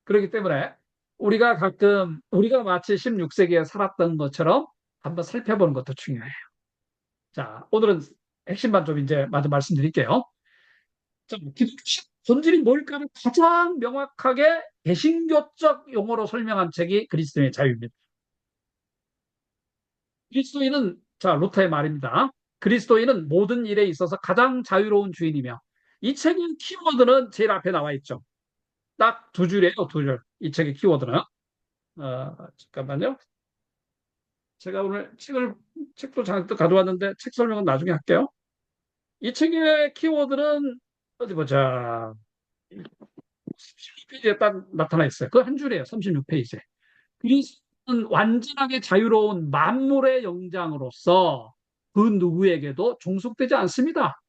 그렇기 때문에 우리가 가끔, 우리가 마치 16세기에 살았던 것처럼 한번 살펴보는 것도 중요해요. 자, 오늘은 핵심만 좀 이제 마저 말씀드릴게요. 자, 기독교 본질이 뭘까를 가장 명확하게 개신교적 용어로 설명한 책이 그리스도인의 자유입니다. 그리스도인은, 자, 루터의 말입니다. 그리스도인은 모든 일에 있어서 가장 자유로운 주인이며, 이 책의 키워드는 제일 앞에 나와 있죠. 딱 두 줄이에요, 두 줄. 이 책의 키워드는. 잠깐만요. 제가 오늘 책도 잠깐 가져왔는데, 책 설명은 나중에 할게요. 이 책의 키워드는, 어디 보자. 36페이지에 딱 나타나 있어요. 그 한 줄이에요, 36페이지에. 그리스도는 완전하게 자유로운 만물의 영장으로서 그 누구에게도 종속되지 않습니다.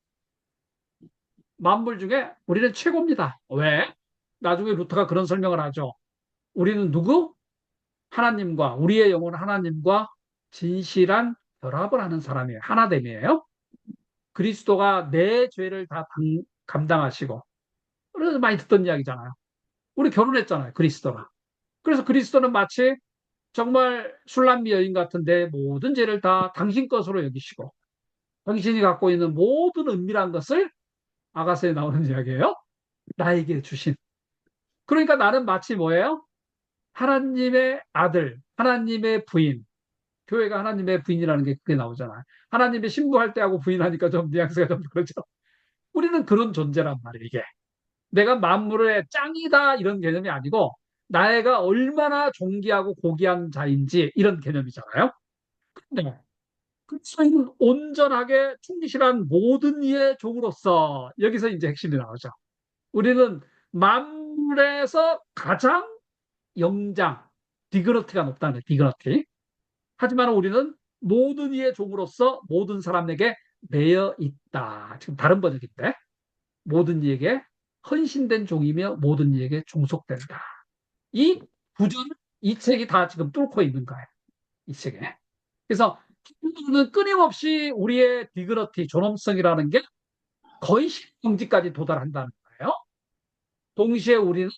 만물 중에 우리는 최고입니다. 왜? 나중에 루터가 그런 설명을 하죠. 우리는 누구? 하나님과, 우리의 영혼은 하나님과 진실한 결합을 하는 사람이에요. 하나됨이에요. 그리스도가 내 죄를 다 감당하시고, 그래서 많이 듣던 이야기잖아요. 우리 결혼했잖아요, 그리스도랑. 그래서 그리스도는 마치 정말 술람미 여인 같은 내 모든 죄를 다 당신 것으로 여기시고, 당신이 갖고 있는 모든 은밀한 것을, 아가서에 나오는 이야기예요, 나에게 주신. 그러니까 나는 마치 뭐예요? 하나님의 아들, 하나님의 부인. 교회가 하나님의 부인이라는 게 그게 나오잖아요. 하나님의 신부할 때하고 부인하니까 좀 뉘앙스가 좀 그렇죠. 우리는 그런 존재란 말이에요, 이게. 내가 만물의 짱이다 이런 개념이 아니고, 나애가 얼마나 존귀하고 고귀한 자인지 이런 개념이잖아요. 근데 그리스도인은 온전하게 충실한 모든 이의 종으로서, 여기서 이제 핵심이 나오죠. 우리는 만물에서 가장 영장, 디그너티가 높다는 거예요, 디그너티. 하지만 우리는 모든 이의 종으로서 모든 사람에게 매여 있다. 지금 다른 번역인데, 모든 이에게 헌신된 종이며 모든 이에게 종속된다. 이 구조는 이 책이 다 지금 뚫고 있는 거예요, 이 책에. 그래서 는 끊임없이 우리의 디그너티, 존엄성이라는 게 거의 실정지까지 도달한다는 거예요. 동시에 우리는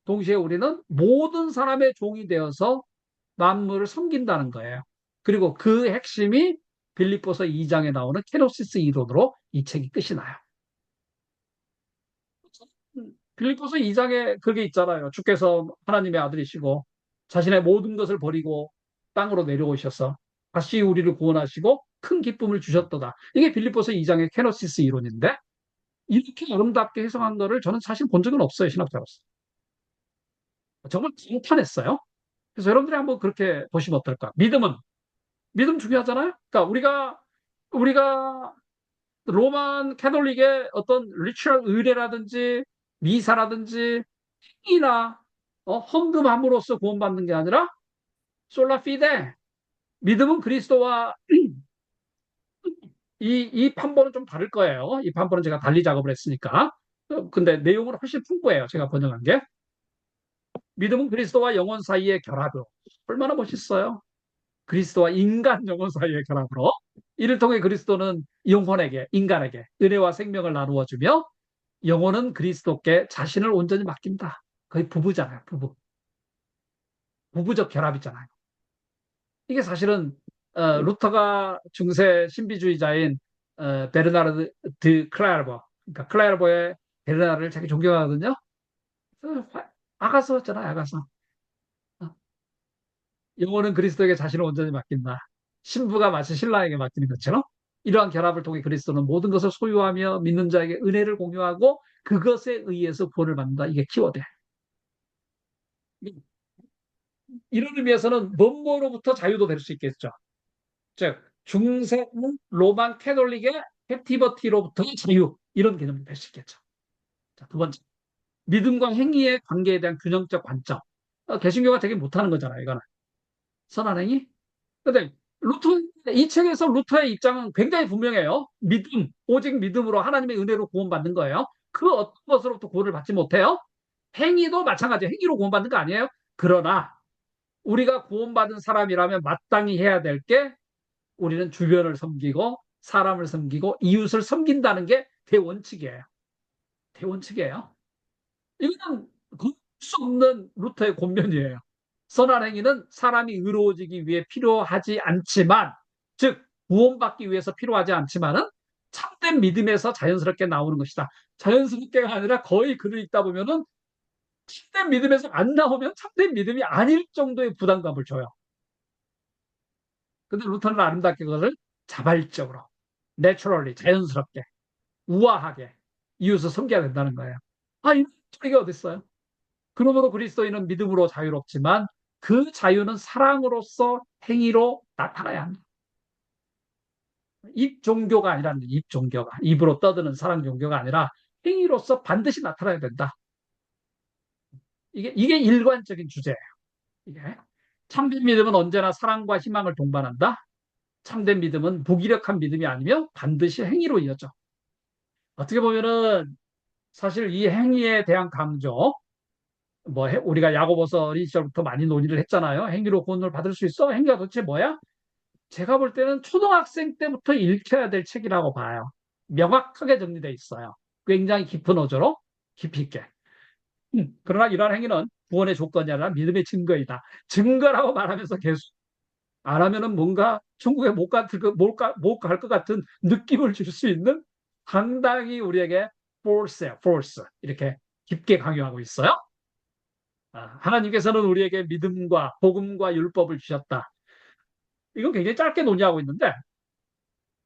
동시에 우리는 모든 사람의 종이 되어서 만물을 섬긴다는 거예요. 그리고 그 핵심이 빌립보서 2장에 나오는 케노시스 이론으로 이 책이 끝이 나요. 빌립보서 2장에 그게 있잖아요. 주께서 하나님의 아들이시고 자신의 모든 것을 버리고 땅으로 내려오셔서 다시 우리를 구원하시고 큰 기쁨을 주셨도다. 이게 빌립보서 2장의 케노시스 이론인데, 이렇게 아름답게 해석한 거를 저는 사실 본 적은 없어요, 신학자로서. 정말 감탄했어요. 그래서 여러분들이 한번 그렇게 보시면 어떨까? 믿음 중요하잖아요. 그러니까 우리가 로만 캐톨릭의 어떤 리추얼 의례라든지 미사라든지 이나 헌금함으로써 구원받는 게 아니라 솔라 피데, 믿음은 그리스도와 이 판본은 좀 다를 거예요. 이 판본은 제가 달리 작업을 했으니까. 근데 내용은 훨씬 풍부해요, 제가 번역한 게. 믿음은 그리스도와 영혼 사이의 결합으로. 얼마나 멋있어요. 그리스도와 인간 영혼 사이의 결합으로. 이를 통해 그리스도는 영혼에게, 인간에게 은혜와 생명을 나누어 주며, 영혼은 그리스도께 자신을 온전히 맡긴다. 거의 부부잖아요, 부부. 부부적 결합이잖아요. 이게 사실은 루터가 중세 신비주의자인 베르나르드 드 클라르보, 그러니까 클라르보의 베르나르를 자기 존경하거든요. 아가서였잖아요, 아가서. 어, 영혼은 그리스도에게 자신을 온전히 맡긴다. 신부가 마치 신랑에게 맡기는 것처럼 이러한 결합을 통해 그리스도는 모든 것을 소유하며 믿는 자에게 은혜를 공유하고 그것에 의해서 구원을 받는다. 이게 키워드예요. 이런 의미에서는 뭔뭐로부터 자유도 될 수 있겠죠. 즉 중세 로만 캐톨릭의 캡티버티로부터 자유 이런 개념이 될 수 있겠죠. 자, 두 번째 믿음과 행위의 관계에 대한 균형적 관점. 개신교가 되게 못하는 거잖아요. 이거는 선한 행위. 근데 루터 이 책에서 루터의 입장은 굉장히 분명해요. 믿음, 오직 믿음으로 하나님의 은혜로 구원받는 거예요. 그 어떤 것으로부터 구원을 받지 못해요. 행위도 마찬가지예요. 행위로 구원받는 거 아니에요. 그러나 우리가 구원받은 사람이라면 마땅히 해야 될 게 우리는 주변을 섬기고 사람을 섬기고 이웃을 섬긴다는 게 대원칙이에요. 대원칙이에요. 이거는 그 수 없는 루터의 권면이에요. 선한 행위는 사람이 의로워지기 위해 필요하지 않지만, 즉 구원받기 위해서 필요하지 않지만은 참된 믿음에서 자연스럽게 나오는 것이다. 자연스럽게가 아니라 거의 글을 읽다 보면은 참된 믿음에서 안 나오면 참된 믿음이 아닐 정도의 부담감을 줘요. 근데 루터는 아름답게 그것을 자발적으로, 내추럴리, 자연스럽게, 우아하게 이웃을 섬겨야 된다는 거예요. 아, 이게 어딨어요? 그러므로 그리스도인은 믿음으로 자유롭지만 그 자유는 사랑으로서 행위로 나타나야 합니다. 입 종교가 아니라는 입 종교가 입으로 떠드는 사랑 종교가 아니라 행위로서 반드시 나타나야 된다. 이게 일관적인 주제예요. 이게 참된 믿음은 언제나 사랑과 희망을 동반한다. 참된 믿음은 무기력한 믿음이 아니며 반드시 행위로 이어져. 어떻게 보면은 사실 이 행위에 대한 강조, 뭐 우리가 야고보서 어린 시절부터 많이 논의를 했잖아요. 행위로 구원을 받을 수 있어? 행위가 도대체 뭐야? 제가 볼 때는 초등학생 때부터 읽혀야 될 책이라고 봐요. 명확하게 정리되어 있어요. 굉장히 깊은 어조로 깊이 있게. 그러나 이러한 행위는 구원의 조건이 아니라 믿음의 증거이다. 증거라고 말하면서 계속 안 하면은 뭔가 천국에 못 갈 것 같은 느낌을 줄 수 있는 상당히 우리에게 force예요, force. 이렇게 깊게 강요하고 있어요. 하나님께서는 우리에게 믿음과 복음과 율법을 주셨다. 이건 굉장히 짧게 논의하고 있는데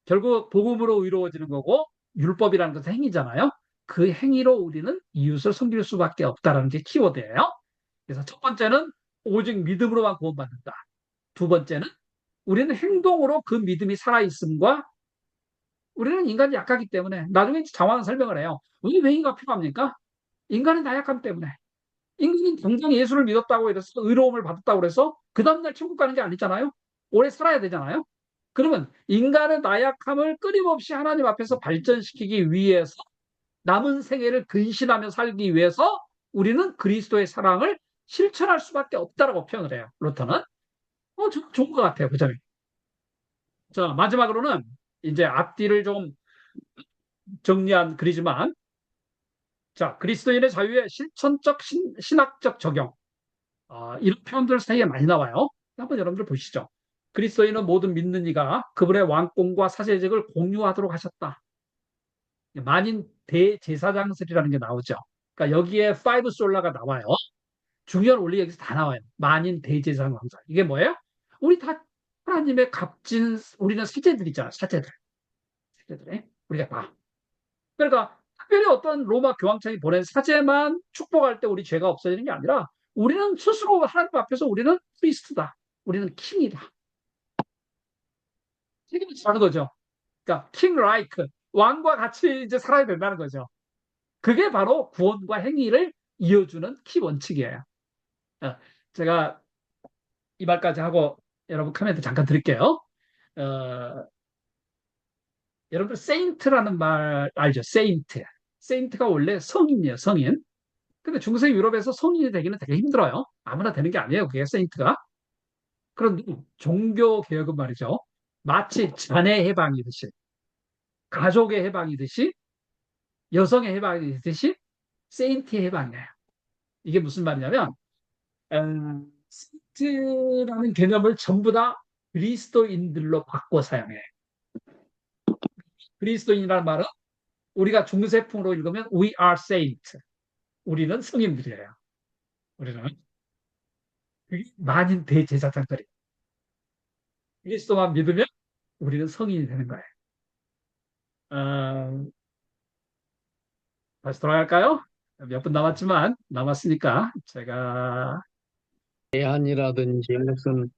결국 복음으로 의로워지는 거고 율법이라는 것은 행위잖아요. 그 행위로 우리는 이웃을 섬길 수밖에 없다라는 게 키워드예요. 그래서 첫 번째는 오직 믿음으로만 구원받는다. 두 번째는 우리는 행동으로 그 믿음이 살아있음과 우리는 인간이 약하기 때문에 나중에 장황한 설명을 해요. 왜 행위가 필요합니까? 인간의 나약함 때문에. 인간은 당장 예수를 믿었다고 해서 의로움을 받았다고 해서 그 다음날 천국 가는 게 아니잖아요. 오래 살아야 되잖아요. 그러면 인간의 나약함을 끊임없이 하나님 앞에서 발전시키기 위해서 남은 생애를 근신하며 살기 위해서 우리는 그리스도의 사랑을 실천할 수밖에 없다라고 표현을 해요. 루터는. 좋은 것 같아요. 그 점이. 자, 마지막으로는 이제 앞뒤를 좀 정리한 글이지만 자, 그리스도인의 자유의 실천적 신학적 적용. 이런 표현들 사이에 많이 나와요. 한번 여러분들 보시죠. 그리스도인은 모든 믿는 이가 그분의 왕권과 사제직을 공유하도록 하셨다. 만인 대제사장설이라는 게 나오죠. 그러니까 여기에 파이브 솔라가 나와요. 중요한 원리 여기서 다 나와요. 만인 대제사장설. 이게 뭐예요? 우리 다 하나님의 값진 우리는 사제들이잖아. 사제들. 사제들. 우리가 다. 그러니까 특별히 어떤 로마 교황청이 보낸 사제만 축복할 때 우리 죄가 없어지는 게 아니라 우리는 스스로 하나님 앞에서 우리는 프리스트다. 우리는 킹이다. 책임을 지는 거죠. 그러니까 킹 라이크 왕과 같이 이제 살아야 된다는 거죠. 그게 바로 구원과 행위를 이어주는 키 원칙이에요. 어, 제가 이 말까지 하고 여러분 코멘트 잠깐 드릴게요. 어, 여러분 세인트라는 말 알죠? 세인트. 세인트가 원래 성인이에요. 성인. 근데 중세 유럽에서 성인이 되기는 되게 힘들어요. 아무나 되는 게 아니에요. 그게 세인트가. 그런데 종교 개혁은 말이죠. 마치 자네 해방이듯이, 가족의 해방이듯이, 여성의 해방이듯이 세인트의 해방이에요. 이게 무슨 말이냐면 세인트라는 개념을 전부 다 그리스도인들로 바꿔 사용해요. 그리스도인이라는 말은 우리가 중세풍으로 읽으면 We are saint. 우리는 성인들이에요. 우리는 만인 대제사장들이 그리스도만 믿으면 우리는 성인이 되는 거예요. 어, 다시 돌아갈까요? 몇 분 남았지만 남았으니까 제가 대안이라든지 무슨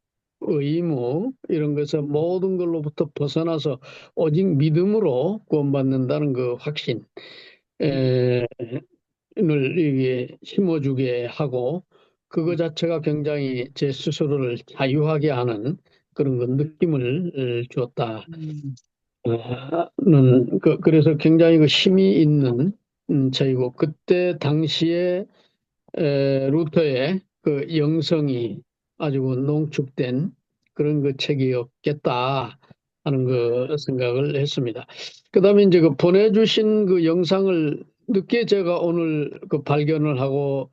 의무 이런 것을 모든 걸로부터 벗어나서 오직 믿음으로 구원받는다는 그 확신 을 이게 심어주게 하고 그거 자체가 굉장히 제 스스로를 자유하게 하는 그런 그 느낌을 주었다. 음, 는 그래서 굉장히 그 힘이 있는 책이고 그때 당시에 루터의 그 영성이 아주 그 농축된 그런 그 책이었겠다 하는 그 생각을 했습니다. 그다음에 이제 그 보내주신 그 영상을 늦게 제가 오늘 그 발견을 하고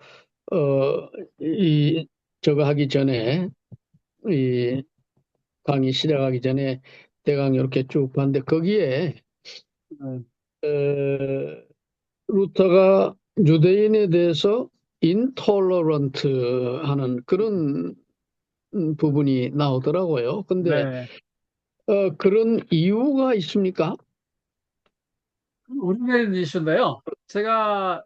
이 저거 하기 전에 이 강의 시작하기 전에 대강 이렇게 쭉 봤는데 거기에 음, 어, 루터가 유대인에 대해서 인톨러런트 하는 그런 부분이 나오더라고요. 근데 네. 그런 이유가 있습니까? 오래된 이슈인데요. 제가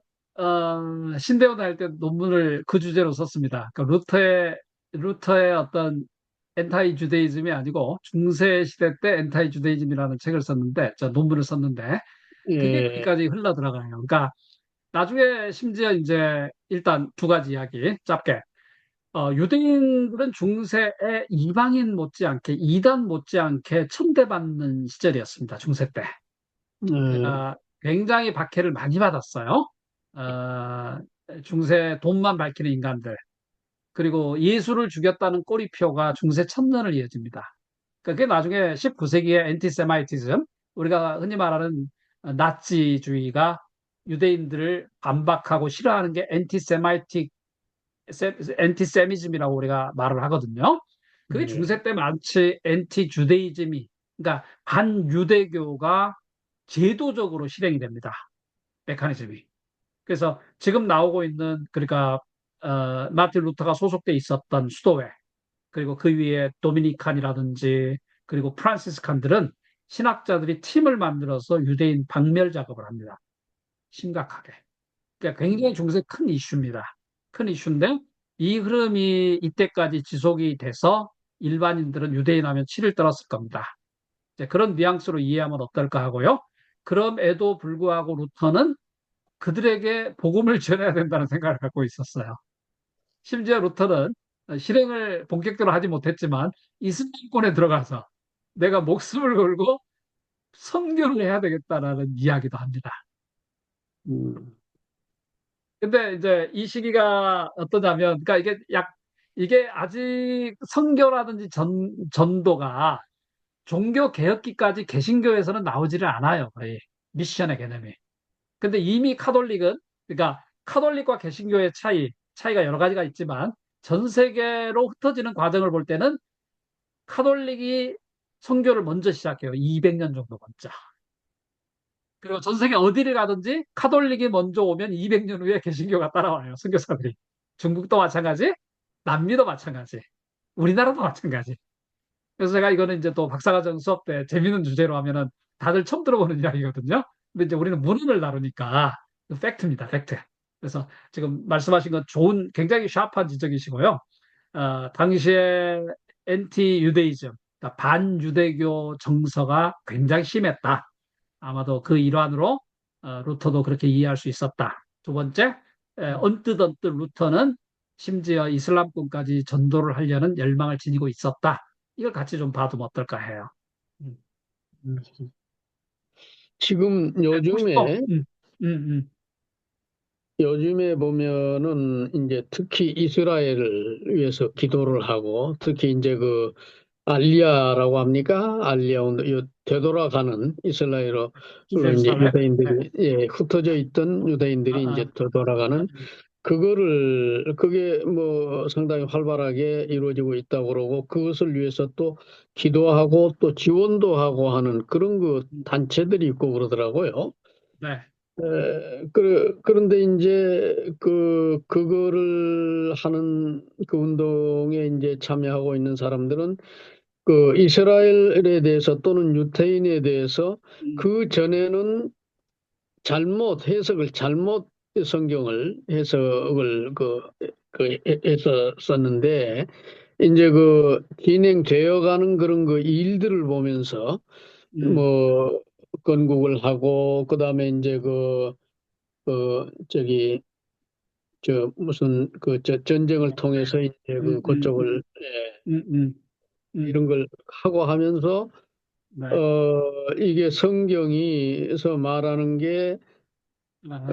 신대원 다닐 때 논문을 그 주제로 썼습니다. 그러니까 루터의 어떤 엔타이 주데이즘이 아니고 중세 시대 때 엔타이 주데이즘이라는 책을 썼는데, 저 논문을 썼는데 그게 예, 거기까지 흘러 들어가요. 그러니까 나중에 심지어 이제 일단 두 가지 이야기 짧게. 유대인들은 중세에 이방인 못지않게 이단 못지않게 천대받는 시절이었습니다. 중세 때. 예, 굉장히 박해를 많이 받았어요. 어, 중세 돈만 밝히는 인간들. 그리고 예수를 죽였다는 꼬리표가 중세 첨단을 이어집니다. 그게 나중에 19세기의 엔티세마이티즘, 우리가 흔히 말하는 나치주의가 유대인들을 반박하고 싫어하는 게 엔티세미즘이라고 우리가 말을 하거든요. 그게 예, 중세 때 마치 엔티주데이즘이, 그러니까 반유대교가 제도적으로 실행이 됩니다. 메커니즘이. 그래서 지금 나오고 있는, 그러니까 마틴 루터가 소속돼 있었던 수도회, 그리고 그 위에 도미니칸이라든지 그리고 프란시스칸들은 신학자들이 팀을 만들어서 유대인 박멸 작업을 합니다. 심각하게. 그러니까 굉장히 중세 큰 이슈입니다. 큰 이슈인데 이 흐름이 이때까지 지속이 돼서 일반인들은 유대인 하면 치를 떨었을 겁니다. 이제 그런 뉘앙스로 이해하면 어떨까 하고요. 그럼에도 불구하고 루터는 그들에게 복음을 전해야 된다는 생각을 갖고 있었어요. 심지어 루터는 실행을 본격적으로 하지 못했지만 이슬람권에 들어가서 내가 목숨을 걸고 선교를 해야 되겠다라는 이야기도 합니다. 음, 근데 이제 이 시기가 어떠냐면, 그러니까 이게 아직 선교라든지 전도가 종교 개혁기까지 개신교에서는 나오지를 않아요. 거의 미션의 개념이. 근데 이미 카톨릭은, 그러니까 카톨릭과 개신교의 차이가 여러 가지가 있지만 전 세계로 흩어지는 과정을 볼 때는 카톨릭이 선교를 먼저 시작해요. 200년 정도 먼저. 그리고 전 세계 어디를 가든지 카톨릭이 먼저 오면 200년 후에 개신교가 따라와요. 선교사들이. 중국도 마찬가지, 남미도 마찬가지, 우리나라도 마찬가지. 그래서 제가 이거는 이제 또 박사과정 수업 때 재밌는 주제로 하면은 다들 처음 들어보는 이야기거든요. 근데 이제 우리는 문헌을 다루니까 그 팩트입니다, 팩트. 그래서 지금 말씀하신 건 좋은, 굉장히 샤프한 지적이시고요. 당시에 엔티 유대이즘, 그러니까 반유대교 정서가 굉장히 심했다. 아마도 그 일환으로 루터도 그렇게 이해할 수 있었다. 두 번째, 언뜻 루터는 심지어 이슬람권까지 전도를 하려는 열망을 지니고 있었다. 이걸 같이 좀 봐두면 어떨까 해요. 음. 음. 지금 혹시 또, 요즘에 보면은 이제 특히 이스라엘을 위해서 기도를 하고 특히 이제 그 알리아라고 합니까? 알리아 운동, 되돌아가는 이스라엘로 이제 예루살렘. 네. 유대인들이 흩어져 있던 아, 유대인들이 이제 아, 되돌아가는 그게 뭐 상당히 활발하게 이루어지고 있다고 그러고 그것을 위해서 또 기도하고 또 지원도 하고 하는 그런 그 단체들이 있고 그러더라고요. 네. 그런데 이제 그거를 하는 그 운동에 이제 참여하고 있는 사람들은 그 이스라엘에 대해서 또는 유태인에 대해서 음, 그 전에는 잘못 성경을 해석을 해서 썼는데 이제 그 진행되어 가는 그런 그 일들을 보면서 음, 뭐 건국을 하고 그다음에 이제 저기 저 무슨 전쟁을 통해서 이제 음, 음, 그쪽을 음, 음, 음. 이런 걸 하고 하면서 네. 이게 성경이서 말하는 게 아.